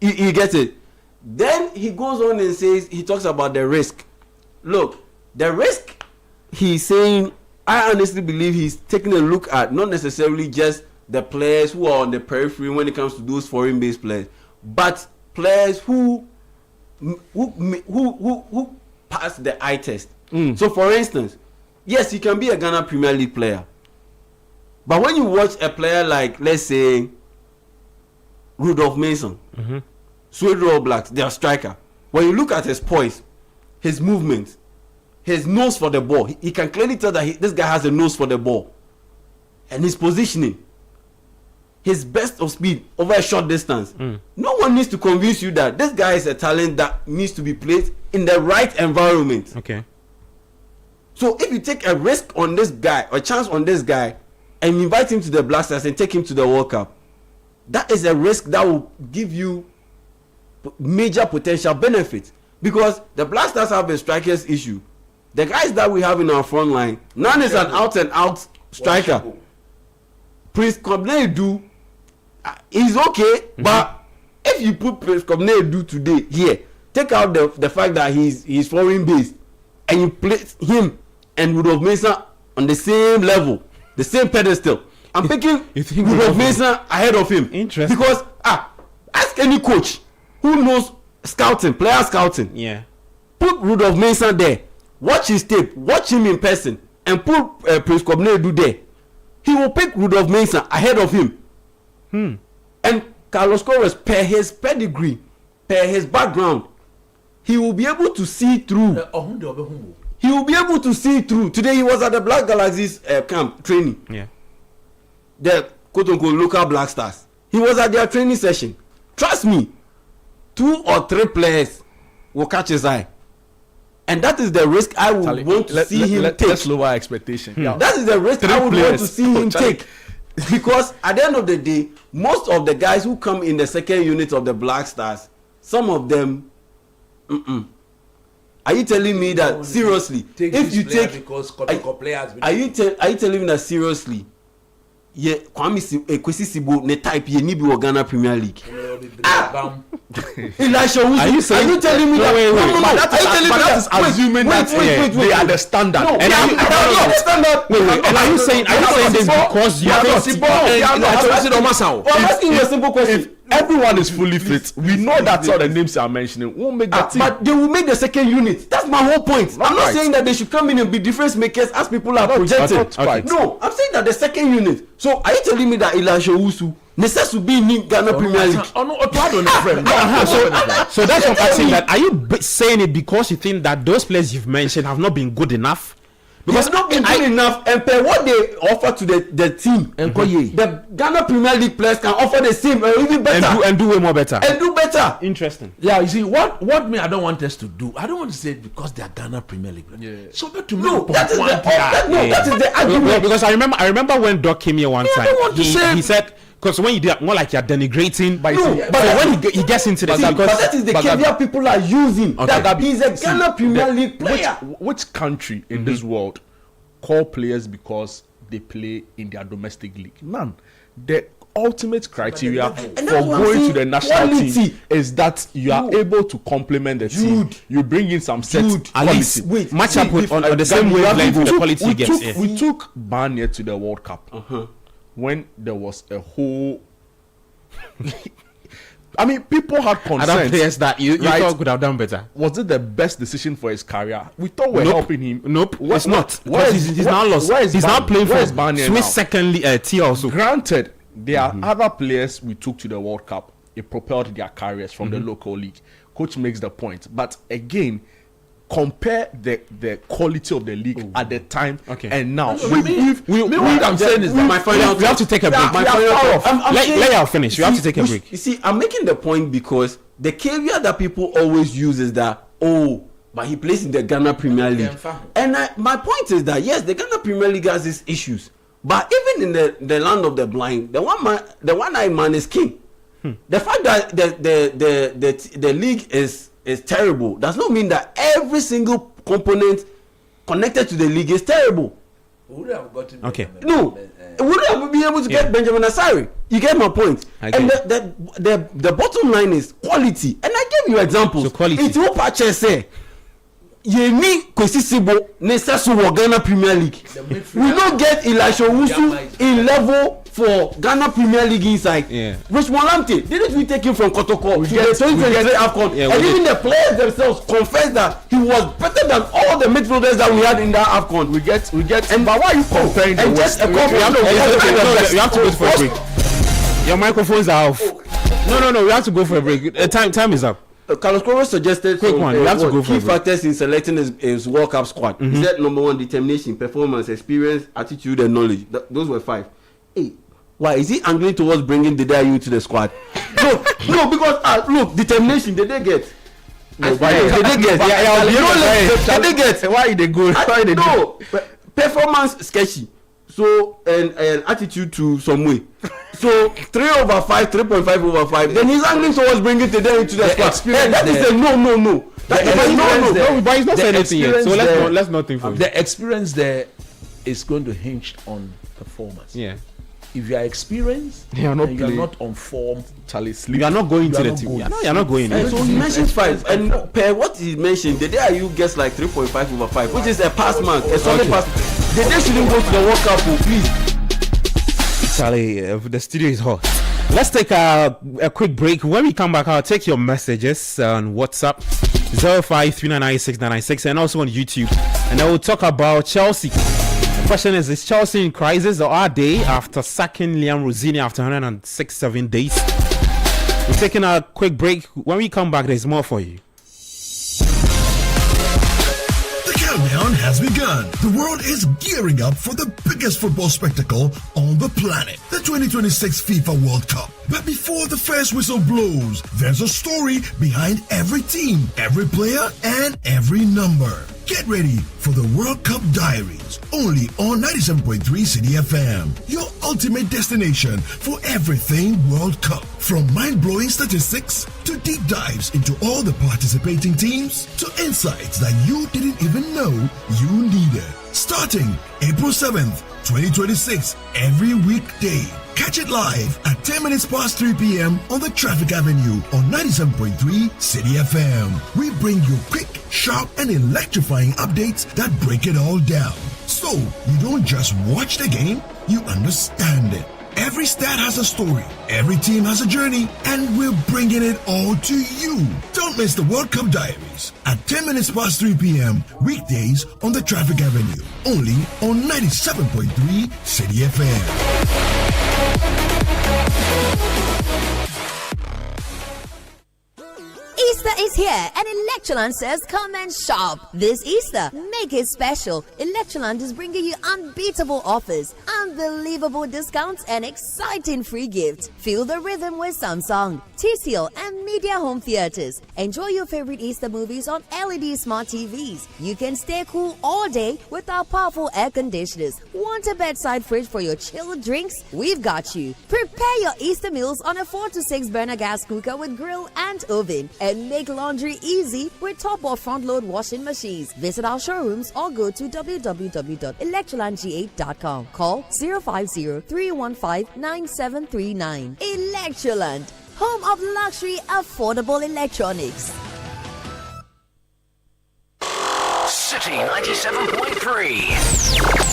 He gets it. Then he goes on and says, he talks about the risk. Look, the risk he's saying, I honestly believe he's taking a look at not necessarily just the players who are on the periphery when it comes to those foreign-based players, but players who pass the eye test. So, for instance, yes, he can be a Ghana Premier League player, but when you watch a player like, let's say, Rudolph Mason, Sweden All Blacks, their striker, when you look at his poise, his movement, his nose for the ball, he can clearly tell that this guy has a nose for the ball, and his positioning, his best of speed over a short distance. No one needs to convince you that this guy is a talent that needs to be played in the right environment. Okay. So if you take a risk on this guy, or a chance on this guy, and you invite him to the Black Stars and take him to the World Cup, that is a risk that will give you major potential benefits. Because the Black Stars have a strikers issue. The guys that we have in our front line, none is an out and out striker. Prince Kobne is okay, but if you put Prince Kobne today here, take out the fact that he's foreign based, and you place him and Rudolph Mensah on the same level, the same pedestal. I'm picking Rudolph Mensah ahead of him. Interesting. Because ask any coach who knows scouting, player scouting. Yeah. Put Rudolph Mensah there. Watch his tape. Watch him in person, and put Prince Kobne there. He will pick Rudolph Mensah ahead of him. And Carlos Queiroz, per his pedigree, per his background, he will be able to see through. He will be able to see through. Today he was at the Black Galaxies camp training. Yeah. The quote-unquote local Black Stars. He was at their training session. Trust me, 2 or 3 players will catch his eye. And that is the risk I would want to see him take. Let's lower expectation. That is the risk I would want to see him take. Because at the end of the day, most of the guys who come in the second unit of the Black Stars, some of them, are you telling me that seriously? If you take, are you telling me that seriously? Yeah, Kwesi Sibo ne type ye ni bi Ghana Premier League. Elisha, are you telling me that? But that is assuming that they are the standard. No, and are you saying this because you I'm asking you a simple question. Everyone is fully fit. We know that's all the names you are mentioning won't make the team. But they will make the second unit. That's my whole point. I'm not saying that they should come in and be difference makers as people are projecting. No, I'm saying that the second unit. So are you telling me that Elisha Owusu necessary to be in Ghana Premier League? So that's what I'm saying. That are you saying it because you think that those players you've mentioned have not been good enough? Because it's not been good enough, and per what they offer to the team, the Ghana Premier League players can offer the same or even better, and do way more better, and do better. Interesting. Yeah, you see what me I don't want us to do. I don't want to say it because they are Ghana Premier League. Yeah. So that to me, that is the argument. Because I remember when Doc came here one time. He said Because when you do that, more like you're denigrating. But when he gets into the team, but that is the caveat people are using. Okay. That he's a Ghana Premier League player. Which country in this world call players because they play in their domestic league? None. The ultimate criteria for going to the national team is that you are able to complement the team. You bring in some set quality. Match up on the same wavelength with the quality he gets. We took Barnier to the World Cup when there was a whole. I mean, people had concerns. Other players that you thought could have done better. Was it the best decision for his career? We thought we're helping him. Nope, it's not. He's now lost. He's now playing for Swiss second tier also. Granted, there are other players we took to the World Cup. It propelled their careers from the local league. Coach makes the point. But again, compare the quality of the league at the time and now. What I'm saying is that we have to take a break. Let y'all finish. We have to take a break. You see, I'm making the point because the caveat that people always use is that, but he plays in the Ghana Premier League. And my point is that, yes, the Ghana Premier League has its issues. But even in the land of the blind, the one-eyed man is king. The fact that the league is terrible does not mean that every single component connected to the league is terrible. We would have gotten no, we would have been able to get Benjamin Asari. You get my point. And the bottom line is quality. And I gave you examples. So quality. It's what Pache say. Yemi Kwesisibo Nesesu for Ghana Premier League. We don't get Elisha Wusu in level for Ghana Premier League inside. Richmond Lamptey, didn't we take him from Kotoko to the 2023 AFCON? And even the players themselves confess that he was better than all the midfielders that we had in that AFCON. We get. And but why are you comparing? And just you have to go for a break. Your microphones are off. No. We have to go for a break. Time is up. Carlos Queiroz suggested quick one. You have to go for key factors in selecting his World Cup squad. He said number 1, determination, performance, experience, attitude, and knowledge. Those were 5. Hey, why is he angling towards bringing Didayu to the squad? no, because look, determination. Did they get? Why they go? No, performance sketchy. So and attitude to some way. So 3/5, 3.5/5. Then he's angling towards bringing Didayu to the squad. That is a no. But he's not saying anything yet. So let's not think for the experience there is going to hinge on performance. Yeah. If you are experienced you're not on form, Charlie sleep. You are not going to the team. You're not going. So he mentioned 5, and per what he mentioned, the day you gets like 3.5/5, which is a pass mark, a solid pass. The day shouldn't go to the World Cup, please. Charlie, the studio is hot. Let's take a quick break. When we come back, I'll take your messages on WhatsApp 05399696 and also on YouTube, and I will talk about Chelsea. The question is Chelsea in crisis, or are they, after sacking Liam Rosini after 106 days? We're taking a quick break. When we come back, there's more for you. The countdown has begun. The world is gearing up for the biggest football spectacle on the planet, the 2026 FIFA World Cup. But before the first whistle blows, there's a story behind every team, every player, and every number. Get ready for the World Cup Diaries, only on 97.3 City FM. Your ultimate destination for everything World Cup. From mind-blowing statistics to deep dives into all the participating teams to insights that you didn't even know you needed. Starting April 7th, 2026, every weekday. Catch it live at 10 minutes past 3 p.m. on the Traffic Avenue on 97.3 City FM. We bring you quick, sharp, and electrifying updates that break it all down. So you don't just watch the game, you understand it. Every stat has a story, every team has a journey, and we're bringing it all to you. Don't miss the World Cup Diaries at 10 minutes past 3 p.m. weekdays on the Traffic Avenue, only on 97.3 City FM. Easter is here and Electroland says come and shop this Easter. make it special, Electroland is bringing you unbeatable offers, unbelievable discounts, and exciting free gifts. Feel the rhythm with Samsung, TCL, and Media Home Theaters. Enjoy your favorite Easter movies on LED smart TVs. You can stay cool all day with our powerful air conditioners. Want a bedside fridge for your chilled drinks? We've got you. Prepare your Easter meals on a 4 to 6 burner gas cooker with grill and oven, and make laundry easy with top or front load washing machines. Visit our showrooms or go to www.electrolandg8.com. Call 050-315-9739. Electroland, home of luxury affordable electronics. City 97.3.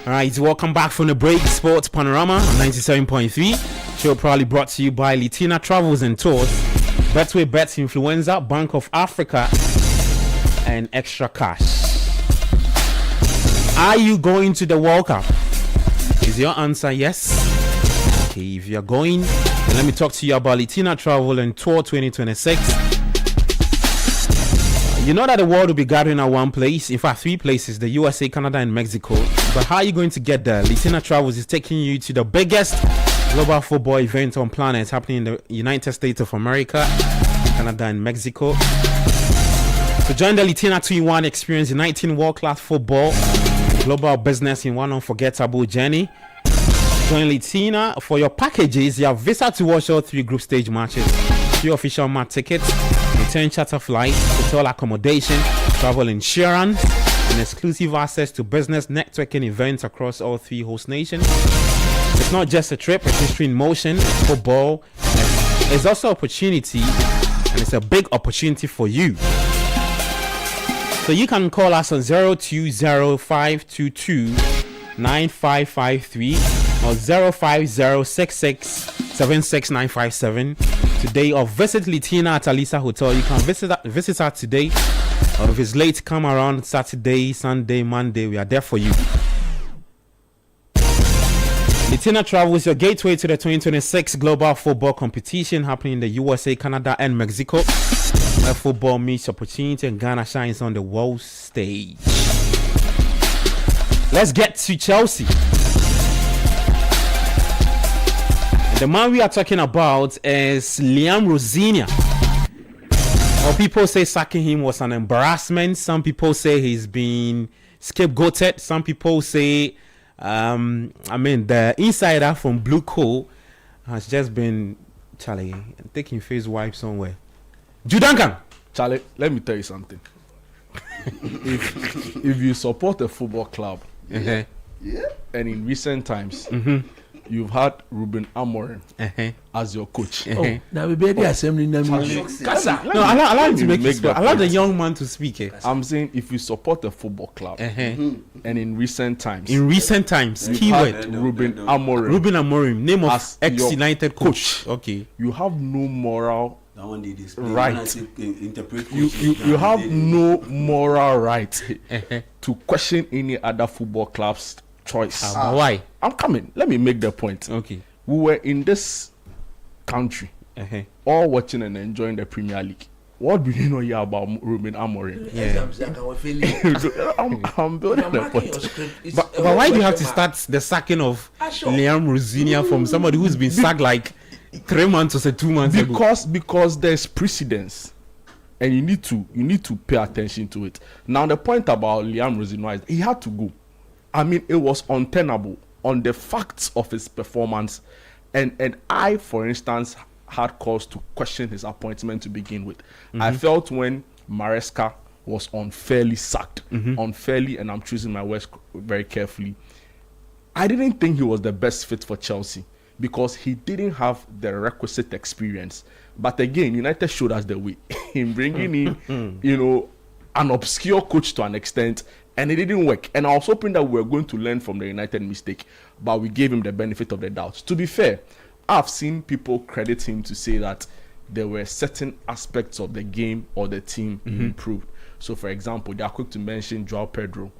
All right, welcome back from the break. Sports Panorama on 97.3. Show probably brought to you by Litina Travels and Tours, Betway Bets Influenza, Bank of Africa, and Extra Cash. Are you going to the World Cup? Is your answer yes? Okay, if you're going, then let me talk to you about Litina Travel and Tour 2026. You know that the world will be gathering at one place, in fact 3 places, the USA, Canada, and Mexico. But how are you going to get there? Litina Travels is taking you to the biggest global football event on planet happening in the United States of America, Canada, and Mexico. So join the Litina 2-in-1 experience, uniting world-class football, global business in one unforgettable journey. Join Litina for your packages. You have visa to watch all 3 group stage matches, 3 official match tickets, return charter flights, hotel accommodation, travel insurance, and exclusive access to business networking events across all 3 host nations. It's not just a trip, it's history in motion, it's football. It's also opportunity, and it's a big opportunity for you. So you can call us on 020-522-9553 or 05066766957 today, or visit Litina at Alisa Hotel. You can visit her today, or if it's late, come around Saturday, Sunday, Monday. We are there for you. Litina Travel is your gateway to the 2026 global football competition happening in the USA, Canada, and Mexico, where football meets opportunity and Ghana shines on the world stage. Let's get to Chelsea. The man we are talking about is Liam Rosinia. Well, people say sacking him was an embarrassment. Some people say he's been scapegoated. Some people say, the insider from Blue Coal has just been, Charlie, taking face wipe somewhere. Judankan! Charlie, let me tell you something. if you support a football club, and in recent times, you've had Ruben Amorim as your coach. Now we better assembly. No, allow him to make it. Allow the young man to speak. I'm saying if you support a football club, and in recent times, keyword Ruben Amorim, name of ex-United coach. Okay, you have no moral right. You have no moral right to question any other football club's choice. Why? I'm coming. Let me make the point. Okay. We were in this country, all watching and enjoying the Premier League. What do you know here about Ruben Amorim? I'm building the point. But why do you have to start the sacking of Liam Rosinia from somebody who's been sacked like 3 months or 2 months ago? Because there's precedence, and you need to pay attention to it. Now the point about Liam Rosinia is he had to go. I mean, it was untenable on the facts of his performance, and I, for instance, had cause to question his appointment to begin with. I felt when Maresca was unfairly sacked, unfairly, and I'm choosing my words very carefully, I didn't think he was the best fit for Chelsea because he didn't have the requisite experience. But again, United showed us the way in bringing in, an obscure coach to an extent, and it didn't work. And I was hoping that we were going to learn from the United mistake, but we gave him the benefit of the doubt. To be fair, I've seen people credit him to say that there were certain aspects of the game or the team he improved. So, for example, they are quick to mention Joao Pedro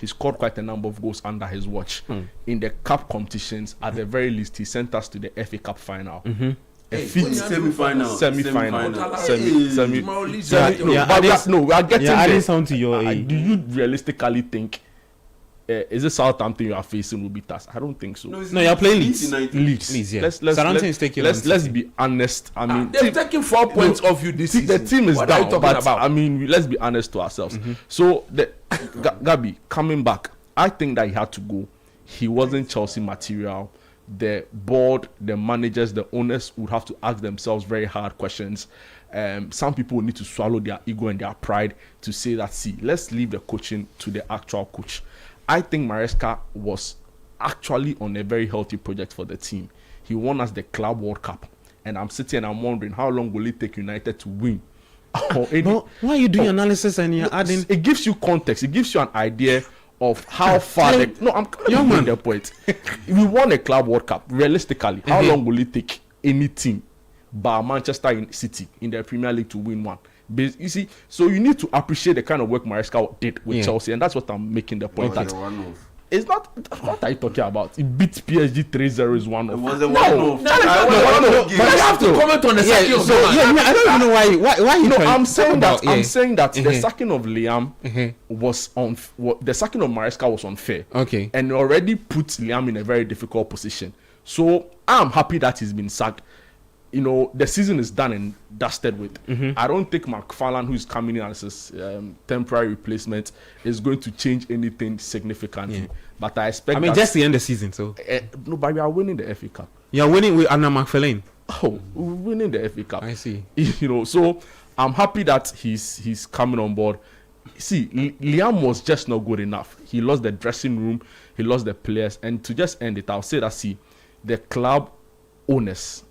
He scored quite a number of goals under his watch. In the cup competitions, at the very least, he sent us to the FA Cup final. Semi-final. We are getting adding there. something to your Do you realistically think is it Southampton you are facing will beat us? I don't think so. No, you're playing Leeds. Leeds, yeah. Let's be honest. I mean, they've taken 4 points off you this season. The team is what down, are you talking but about? I mean, let's be honest to ourselves. So, Gabi coming back, I think that he had to go. He wasn't Chelsea material. The board, the managers, the owners would have to ask themselves very hard questions. Some people need to swallow their ego and their pride to say that, see, let's leave the coaching to the actual coach. I think Maresca was actually on a very healthy project for the team. He won us the Club World Cup. And I'm sitting and I'm wondering, how long will it take United to win? Why are you doing analysis and you're adding? It gives you context. It gives you an idea of how far I'm young man the point. We won a Club World Cup. Realistically, how long will it take any team bar Manchester City in the Premier League to win one? You see, so you need to appreciate the kind of work Maresca did with Chelsea, and that's what I'm making the point that it's not. What are you talking about? It beat PSG 3-0 is one of. It was a one-off. But I have to comment on the sacking of I don't even know why you. No, I'm saying that the sacking of Liam was the sacking of Maresca was unfair. Okay, and already put Liam in a very difficult position. So I'm happy that he's been sacked. You know, the season is done and dusted with. I don't think McFarlane, who is coming in as his temporary replacement, is going to change anything significantly. But I expect. I mean, just the end of the season, so. No, but we are winning the FA Cup. You're winning with Anna McFarlane. Oh, we're winning the FA Cup. I see. You know, so I'm happy that he's coming on board. See, Liam was just not good enough. He lost the dressing room, he lost the players, and to just end it, I'll say that the club owners,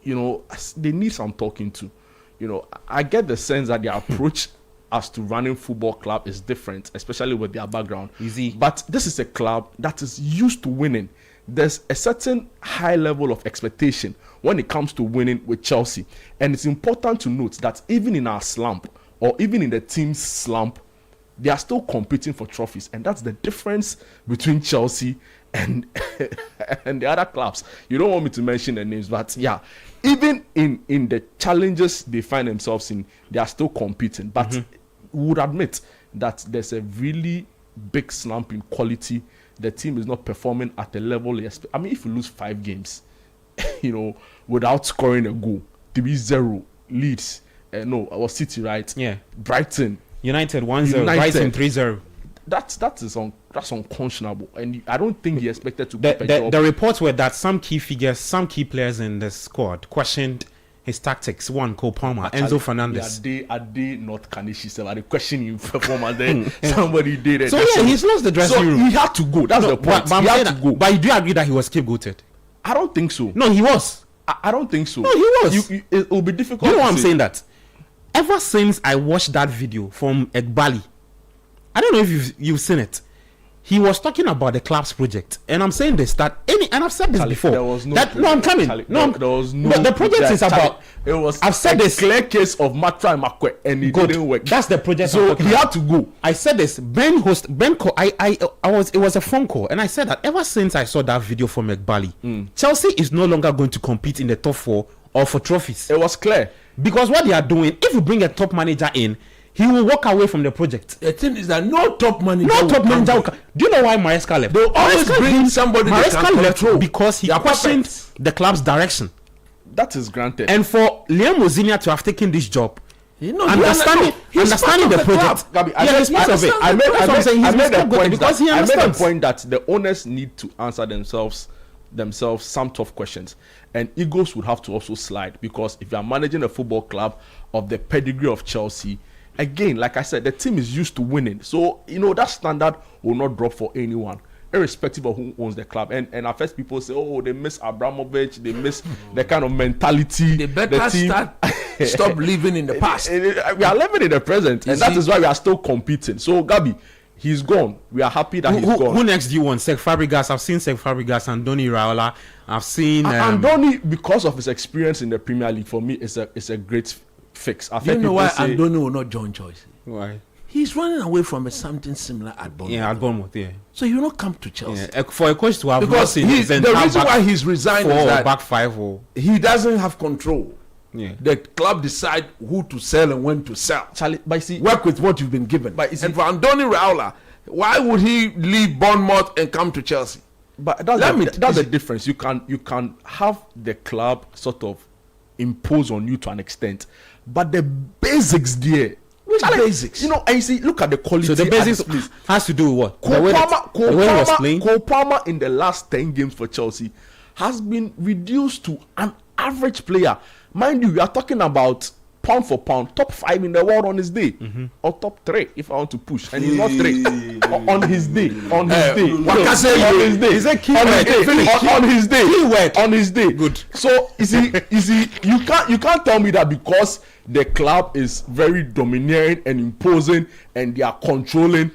you know, they need some talking to. You know, I get the sense that their approach as to running football club is different, especially with their background. Easy. But this is a club that is used to winning. There's a certain high level of expectation when it comes to winning with Chelsea. And it's important to note that even in our slump, or even in the team's slump, they are still competing for trophies. And that's the difference between Chelsea and and the other clubs. You don't want me to mention the names, but yeah, even in the challenges they find themselves in, they are still competing. But we would admit that there's a really big slump in quality. The team is not performing at the level they expect. I mean, if you lose 5 games, you know, without scoring a goal, 3-0, Leeds, no, I was City, right? Yeah. Brighton, United 1-0, Brighton 3-0. That's unconscionable, and I don't think he expected to. The reports were that some key figures, some key players in the squad questioned his tactics. One, Cole Palmer, Enzo Fernandez. Are they not Kanishi? Are they questioning performance? Then somebody did it. So yeah, he's lost the dressing room. He had to go. That's the point. He had to go. But you do agree that he was scapegoated? I don't think so. No, he was. I don't think so. No, he was. It will be difficult. You know why I'm saying that? Ever since I watched that video from Egbali, I don't know if you've seen it. He was talking about the club's project, and I'm saying this and I've said this before. There was no. I'm coming. There was no. But the project is about. It was. I've said this clear case of Matra and Makwe, and it didn't work. That's the project. So he had to go. I said this. Ben called. It was a phone call, and I said that ever since I saw that video from Egbali, Chelsea is no longer going to compete in the top 4 or for trophies. It was clear because what they are doing. If you bring a top manager in, he will walk away from the project. The thing is that no top manager. Do you know why Maresca left? They always bring somebody that can control because he questioned the club's direction. That is granted. And for Liam Ozinia to have taken this job, understanding the project. I made a point that the owners need to answer themselves some tough questions, and egos would have to also slide, because if you are managing a football club of the pedigree of Chelsea, again, like I said, the team is used to winning, so you know that standard will not drop for anyone, irrespective of who owns the club. And at first people say, oh, they miss Abramovich, they miss the kind of mentality. They better stop living in the past. We are living in the present, and that is why we are still competing. So Gabi, he's gone. We are happy that he's gone. Who next do you want? Cesc Fabregas. I've seen Cesc Fabregas and Andoni Iraola. I've seen Andoni, because of his experience in the Premier League, for me, it's a great fix. You know why Andoni will not join Chelsea? Why? He's running away from something similar at Bournemouth. Yeah, at Bournemouth, yeah. So he will not come to Chelsea. Yeah. For a coach to have because the reason why he's resigned is that back five or he doesn't have control. Yeah. The club decide who to sell and when to sell. Charlie, but see, work with what you've been given. And for Andoni Raiola, why would he leave Bournemouth and come to Chelsea? But that's the difference. You can have the club sort of impose on you to an extent, but the basics there. Which basics? You know, and you see, look at the quality. So the basics has to do with what? Cole Palmer in the last 10 games for Chelsea has been reduced to an average player. Mind you, we are talking about pound for pound, top 5 in the world on his day, or top 3 if I want to push, and he's not 3 on his day. On his day. Good. So you see, you can't tell me that because the club is very domineering and imposing and they are controlling.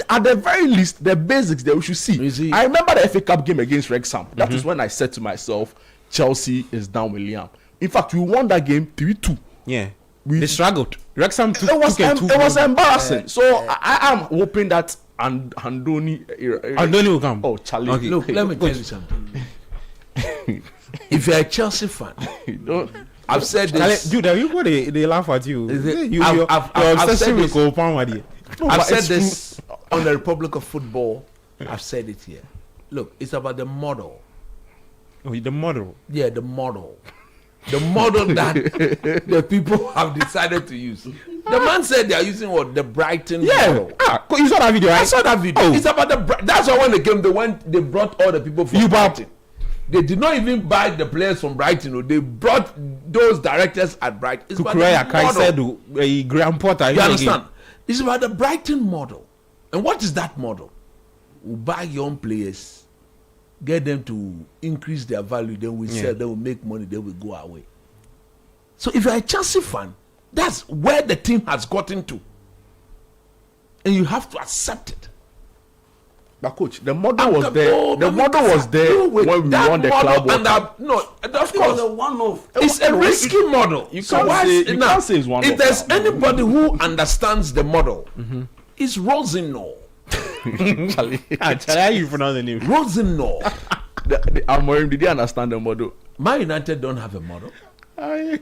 At the very least, the basics that we should see. I remember the FA Cup game against Wrexham. That is when I said to myself, Chelsea is down with Liam. In fact, we won that game 3-2. Yeah, they struggled. Wrexham took it was embarrassing. So I am hoping that Andoni will come. Oh, Charlie. Okay. Look, let me tell you something. If you're a Chelsea fan, I've said this. Dude, they laugh at you. I've said this. I've said this on the Republic of Football. I've said it here. Look, it's about the model. Oh, the model? Yeah, the model. The model that the people have decided to use. The man said they are using what? The Brighton model. You saw that video, right? I saw that video. Oh. It's about that's why when they came, they brought all the people from Brighton. They did not even buy the players from Brighton. They brought those directors at Brighton. It's about the model. Graham Potter. You understand? It's about the Brighton model. And what is that model? We buy young players, get them to increase their value, then we sell, then we make money, then we go away. So if you're a Chelsea fan, that's where the team has gotten to. And you have to accept it. But coach, the model was there. The model was there when we won the club. Of course, it's a risky model. You can't say it's one. If there's anybody who understands the model, it's Rosenau. How you pronounce the name? Rosenau. Amorim, did he understand the model? Man United don't have a model.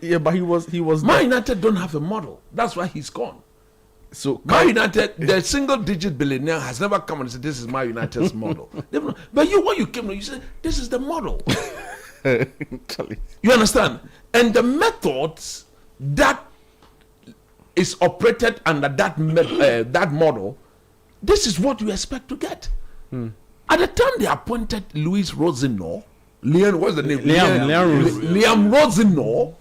Yeah, but he was. Man United don't have a model. That's why he's gone. So Man United, the single-digit billionaire has never come and said, "This is Man United's model." But when you came, you said, "This is the model." You understand? And the methods that is operated under that model, this is what you expect to get. At the time they appointed Louis Rosenau, what's the name? Liam Rosenau.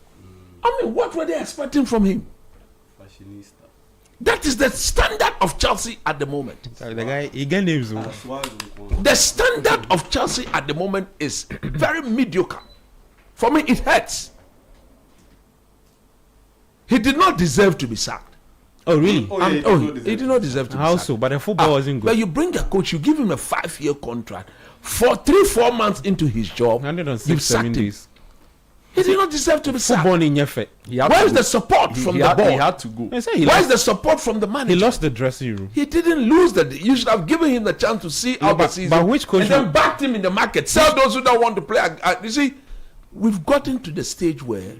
I mean, what were they expecting from him? Fashionista. That is the standard of Chelsea at the moment. Sorry, the guy, he got names. The standard of Chelsea at the moment is very mediocre. For me, it hurts. He did not deserve to be sacked. Oh, really? He did not deserve to be sacked. How so? But the football wasn't good. But you bring a coach, you give him a 5-year contract. For 3-4 months into his job, 106 7 days. He did not deserve to be sacked. Football in Yefe. Where is the support from the board? He had to go. Where is the support from the manager? He lost the dressing room. He didn't lose you should have given him the chance to see out the season. But which coach? And then backed him in the market. Sell those who don't want to play. You see, we've gotten to the stage where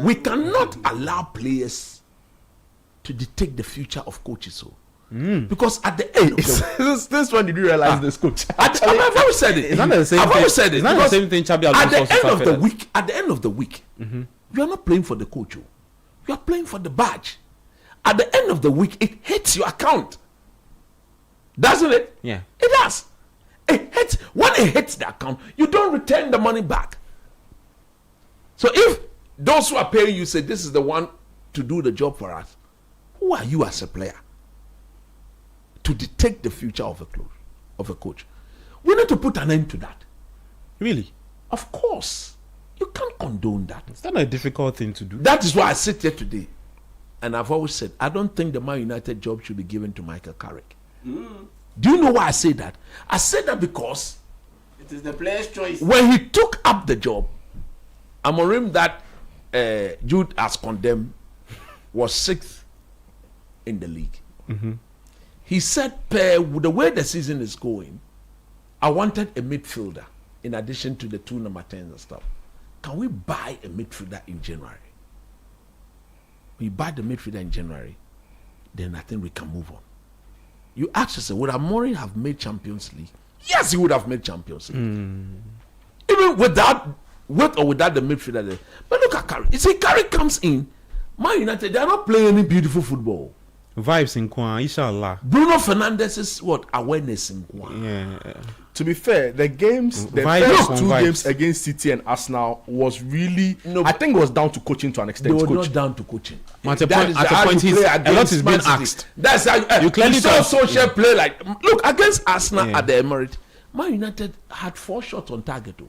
we cannot allow players to dictate the future of coaches. So. Because at the end of this one, did you realize this, coach? I've always said it. It's not the same thing. I've always said it. It's not the same thing. At the end of the week, you are not playing for the coach. You are playing for the badge. At the end of the week, it hits your account, doesn't it? Yeah, it does. It hits when it hits the account. You don't return the money back. So if those who are paying you say this is the one to do the job for us, who are you as a player to dictate the future of a coach? We need to put an end to that. Really? Of course. You can't condone that. It's not a difficult thing to do. That is why I sit here today. And I've always said, I don't think the Man United job should be given to Michael Carrick. Do you know why I say that? I say that because it is the player's choice. When he took up the job, Amorim that Jude has condemned was 6th in the league. He said, with the way the season is going, I wanted a midfielder in addition to the 2 number 10s and stuff. Can we buy a midfielder in January? We buy the midfielder in January, then I think we can move on. You ask yourself, would Amorim have made Champions League? Yes, he would have made Champions League. Even with or without the midfielder there. But look at Carey. You see, Carey comes in, Man United, they are not playing any beautiful football. Vibes in Kwan, inshallah. Bruno Fernandes's awareness in Kwan. Yeah. To be fair, the first 2 games against City and Arsenal was really. I think it was down to coaching to an extent. They were not down to coaching. At a point, a lot is being asked. That's how you clearly saw social play. Like, look, against Arsenal at the Emirates, Man United had 4 shots on target.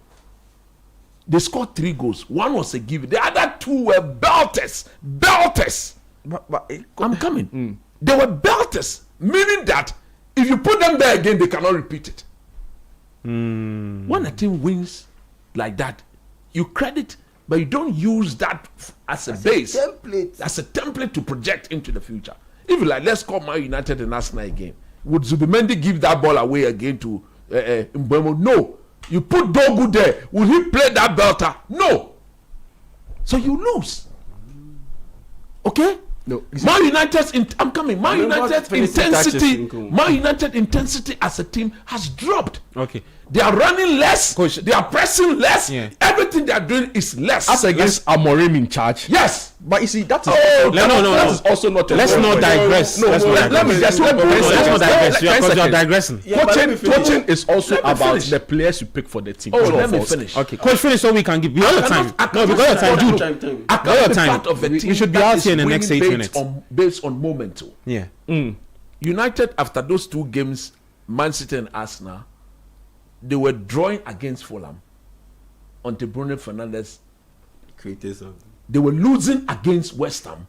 They scored 3 goals. 1 was a give. The other 2 were belters. I'm coming. They were belters, meaning that if you put them there again, they cannot repeat it. When a team wins like that, you credit, but you don't use that as a base, as a template to project into the future. If like, let's call Man United and Arsenal again, would Zubimendi give that ball away again to Mbeumo? No. You put Dogu there, will he play that belter? No. So you lose. Okay? No. Man United's Man United intensity as a team has dropped. Okay. They are running less. Coach, they are pressing less. Yeah. Everything they are doing is less. As against Amorim in charge. Yes. But you see, that is that is also not. Let's not digress. Let's not digress. Because you're digressing. Coaching is also about the players you pick for the team. Let me finish. Okay, coach, finish so we can give you your time. No, because your time, dude. Your time. We should be out here in the next 8 minutes. Based on momentum. Yeah. United, after those 2 games, Man City and Arsenal, they were drawing against Fulham until Bruno Fernandes created something. They were losing against West Ham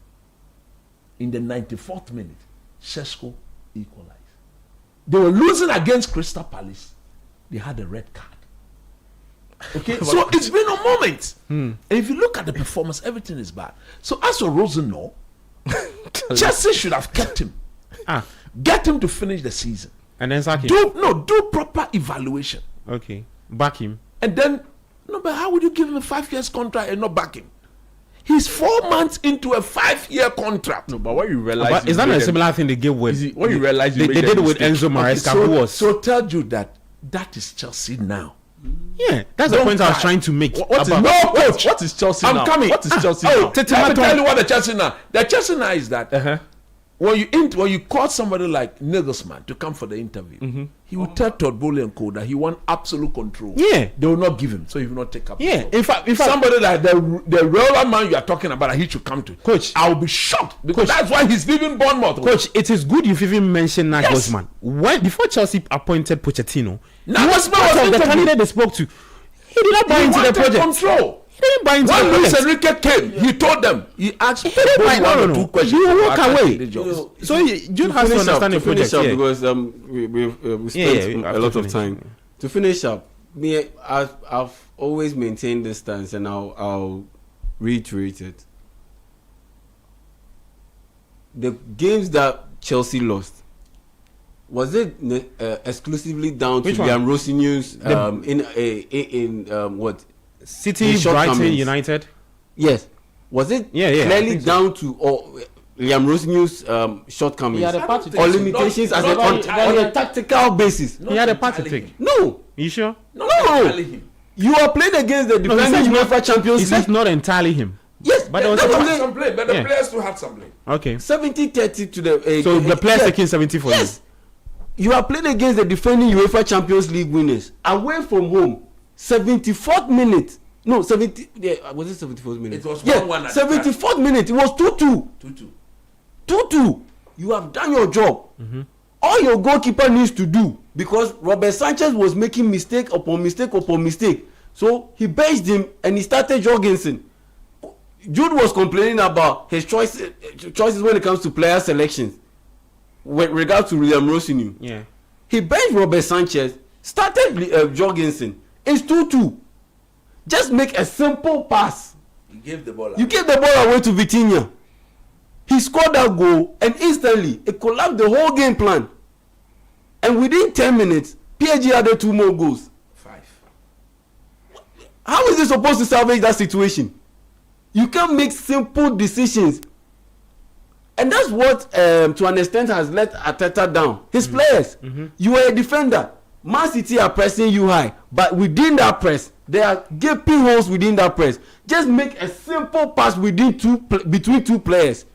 in the 94th minute. Šeško equalized. They were losing against Crystal Palace. They had a red card. Okay, so it's been a moment. And if you look at the performance, everything is bad. So as for Rosenau, Chelsea should have kept him. Get him to finish the season. And then sack him. Do proper evaluation. Okay. Back him. And then, but how would you give him a 5 years contract and not back him? He's 4 months into a 5-year contract. No, but what you realize is that a similar thing they gave with? What you realize they did with Enzo Maresca, who was so tell you that is Chelsea now. Yeah, that's the point I was trying to make. What is Chelsea now? I'm coming. What is Chelsea now? Let me tell you what the Chelsea now. The Chelsea now is that when you call somebody like Nagelsmann to come for the interview, he will tell Todd Bowley and co that he want absolute control. Yeah, they will not give him, so he will not take up. Yeah, in fact, somebody like the real man you are talking about, he should come to. Coach, I will be shocked because that's why he's leaving Bournemouth. Coach, it is good you've even mentioned Nagelsmann. When before Chelsea appointed Pochettino, Nagelsmann was the candidate they spoke to. He did not buy into the project. Control. He didn't buy into when the Luis project. Enrique came, he told them. He asked. He didn't buy. No. 2 questions. You walk away. So Jude has to understand the project because we spent a lot of time to finish up. Me, I've always maintained this stance, and I'll reiterate it. The games that Chelsea lost, was it exclusively down to Liam Rosinew's in what City, Brighton, United? Yes. Was it clearly down to Liam Rosinew's shortcomings or limitations on a tactical basis? He had a part to take. No. You sure? No. You are playing against the defending UEFA Champions League. He said not entirely him. Yes, but there was some play. But the players still had some play. Okay. 70-30 to the. So the players taking 70 for you. You are playing against the defending UEFA Champions League winners away from home. 74th minute. No, 70. Yeah, was it 74th minute? It was 1-1. 74th minute. It was 2-2. 2-2. You have done your job. All your goalkeeper needs to do, because Robert Sanchez was making mistake upon mistake. So he benched him and he started Jorgensen. Jude was complaining about his choices when it comes to player selections with regard to William Rosineu. Yeah. He benched Robert Sanchez, started Jorgensen. It's 2-2. Just make a simple pass. You gave the ball away to Vitinha. He scored that goal and instantly it collapsed the whole game plan. And within 10 minutes, PSG added 2 more goals. 5. How is he supposed to salvage that situation? You can't make simple decisions. And that's what, to an extent, has let Arteta down. His players. You are a defender. Man City are pressing you high. But within that press, there are gaping holes within that press. Just make a simple pass between 2 players.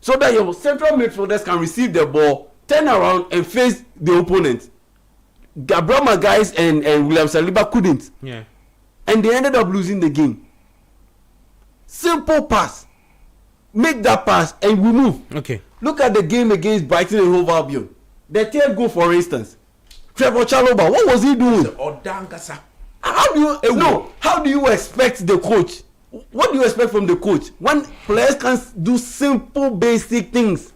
So that your central midfielders can receive the ball, turn around and face the opponent. Gabriel Magalhaes and William Saliba couldn't. Yeah. And they ended up losing the game. Simple pass. Make that pass and we move. Okay. Look at the game against Brighton and Hove Albion. The third goal, for instance. Trevor Chalobah, what was he doing? How do you expect the coach? What do you expect from the coach when players can't do simple basic things?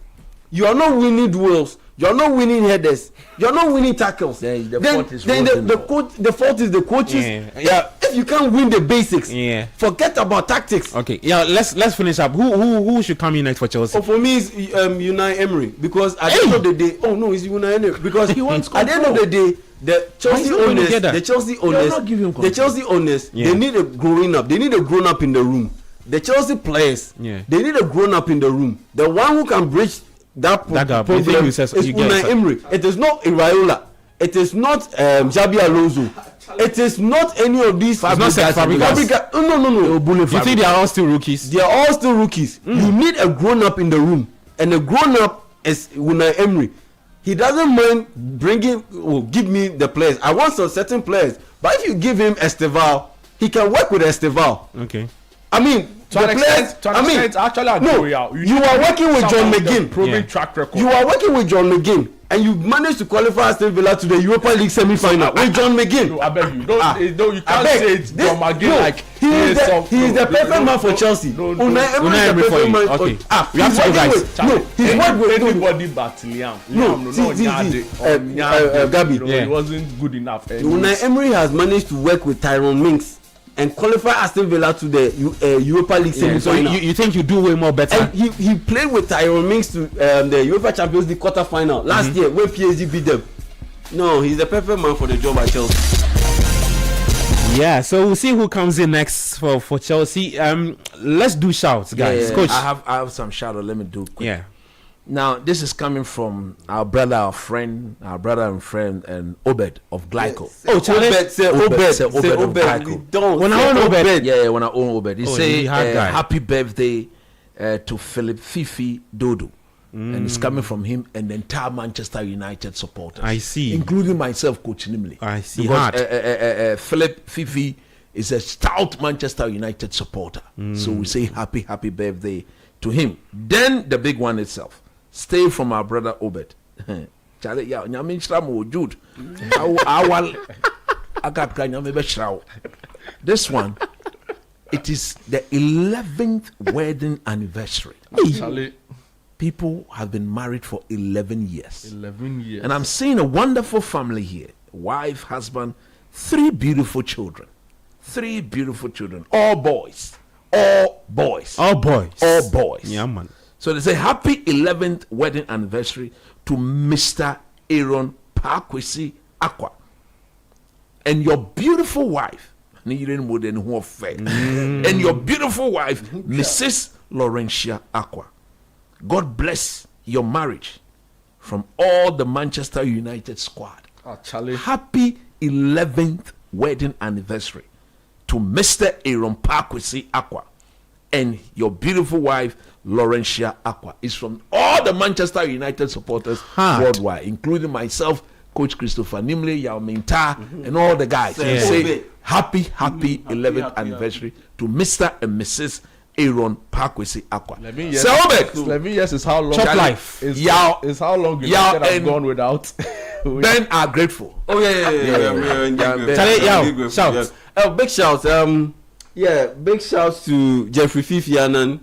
You are not winning duels. You are not winning headers. You are not winning tackles. Then the fault is the coaches. Yeah. If you can't win the basics, forget about tactics. Okay. Yeah. Let's finish up. Who should come in next for Chelsea? For me, it's Unai Emery, because at the end of the day, it's Unai Emery, because he wants control. At the end of the day, the Chelsea owners, they need a growing up. They need a grown up in the room. The Chelsea players, they need a grown up in the room. The one who can bridge that problem is Unai Emery. It is not Iraola. It is not Xabi Alonso. It is not any of these. It's not Fabregas. No. You think they are all still rookies? They are all still rookies. You need a grown up in the room, and a grown up is Unai Emery. He doesn't mind give me the players. I want some certain players, but if you give him Esteval, he can work with Esteval. Okay. I mean, you are working with John McGinn. Track record. You are working with John McGinn, and you managed to qualify Aston Villa to the Europa League semi-final with John McGinn. No, I beg you. You can't say it's John McGinn like he is the perfect man for Chelsea. Unai Emery is the perfect man. Okay. We have to go, guys. He's worked with anybody but Liam. Gabi. It wasn't good enough. Unai Emery has managed to work with Tyrone Mings and qualify Aston Villa to the Europa League semi-final. So you think you do way more better? And he played with Tyrone Mings to the UEFA Champions League quarter-final last year when PSG beat them. No, he's the perfect man for the job at Chelsea. Yeah, so we'll see who comes in next for Chelsea. Let's do shouts, guys. Yeah, Coach, I have some shout out. Let me do quick. Yeah. Now this is coming from our brother and friend, and Obed of Glyco. Obed. When I own Obed, he say happy birthday to Philip Fifi Dodo. And it's coming from him and the entire Manchester United supporters. I see. Including myself, Coach Nimley. I see. Because Philip Fifi is a stout Manchester United supporter. So we say happy birthday to him. Then the big one itself. Stay from our brother Obed. This one, it is the 11th wedding anniversary. People have been married for 11 years. 11 years. And I'm seeing a wonderful family here. Wife, husband, 3 beautiful children. 3 beautiful children. All boys. All boys. Yeah, man. So they say happy 11th wedding anniversary to Mr. Aaron Parkwesi Aqua. And your beautiful wife. And your beautiful wife, Mrs. Laurentia Aqua. God bless your marriage from all the Manchester United squad. Happy 11th wedding anniversary to Mr. Aaron Parkwesi Aqua and your beautiful wife, Laurentia Aqua. It's from all the Manchester United supporters worldwide, including myself, Coach Christopher Nimley, Yao Minta, and all the guys. Say happy 11th anniversary to Mr. and Mrs. Aaron Parkwesi Aqua. 11 years is how long Chop life is how long you have gone without. Ben are grateful. Shout. Big shouts. Big shouts to Jeffrey Fifianan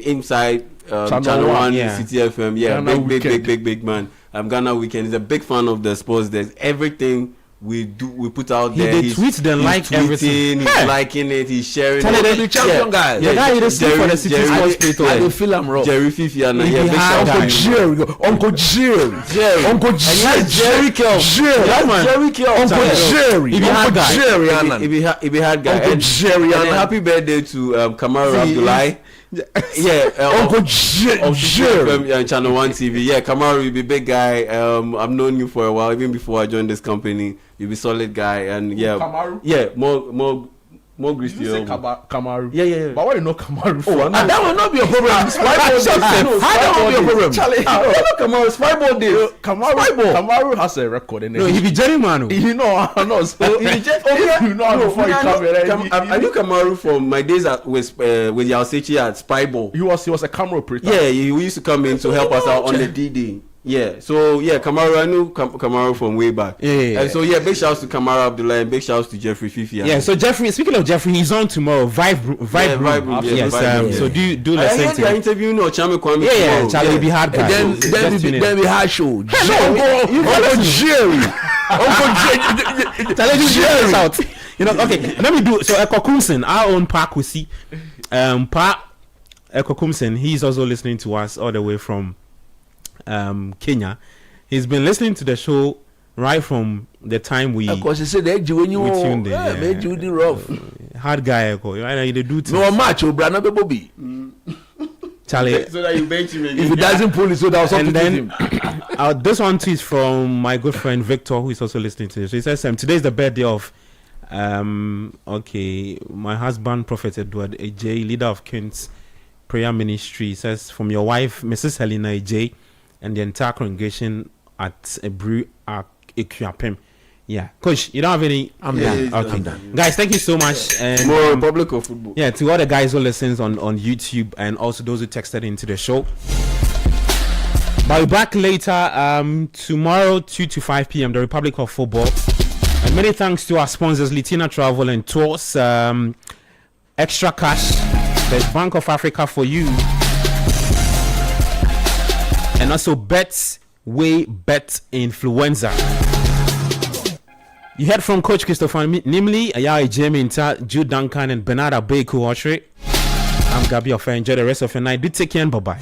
inside Channel 1 City FM. Big man. Ghana Weekend is a big fan of the sports. There's everything we put out there. He tweets them like everything. He's liking it. He's sharing. Tell it. The champion guy. The guy he sleep for the City Sports Plate. I will feel I'm wrong. Jerry Fifi and Uncle Jerry. Uncle Jerry. Uncle Jerry. Jerry Kelp. Jerry Kelp. Uncle Jerry. If he had guy. Uncle Jerry. And happy birthday to Kamaru Abdullahi. Uncle Jerry. Channel 1 TV. Yeah, Kamaru, you be big guy. I've known you for a while, even before I joined this company. You be solid guy, and Kamaru? More grease to you. Kamaru. Yeah. But why you know Kamaru? That will not be a problem. How will not be a problem? Charlie, Kamaru, Spyball day. Kamaru has a record in it. No, he be Jerry man. You know. So I knew Kamaru from my days with Yausechi at Spyball. He was a camera operator. Yeah, he used to come in to help us out on the DD. Yeah, so Kamaru, I knew Kamaru from way back. Yeah. And so big shouts to Kamaru Abdullahi and big shouts to Jeffrey Fifi. Yeah, so Jeffrey, speaking of Jeffrey, he's on tomorrow. Vibe Room. Yes, so do listen to him. Interview Chame Kwame. Yeah, Charlie be hard guy. Then we hard show. Uncle Jerry. Charlie, do this out. Okay, let me do. So Eko Kumsen, our own Park we see. Eko Kumsen, he's also listening to us all the way from Kenya. He's been listening to the show right from the time we of course he said that when you tuned in. Made you the rough hard guy Echo. You do no match brother Bobby Charlie so that you bench him again. If he doesn't pull it so that was up to him. This one is from my good friend Victor, who is also listening to this. So he says today is the birthday of my husband Prophet Edward AJ, leader of King's Prayer Ministry. He says from your wife Mrs. Helena AJ and the entire congregation at a brew at Equiapem. Yeah, Coach, you don't have any? I'm done. Okay, I'm done. Guys, thank you so much. And more Republic of Football. Yeah, to all the guys who listens on YouTube and also those who texted into the show. But we're back later tomorrow 2 to 5 p.m. the Republic of Football. And many thanks to our sponsors Litina Travel and Tours, Extra Cash, there's Bank of Africa for you. And also Bet Influenza. You heard from Coach Christopher Nimley, Ayayi Jamie Inta, Jude Duncan, and Bernard Abeku Oshre. I'm Gabi Ofa. Enjoy the rest of your night. Do take care and bye-bye.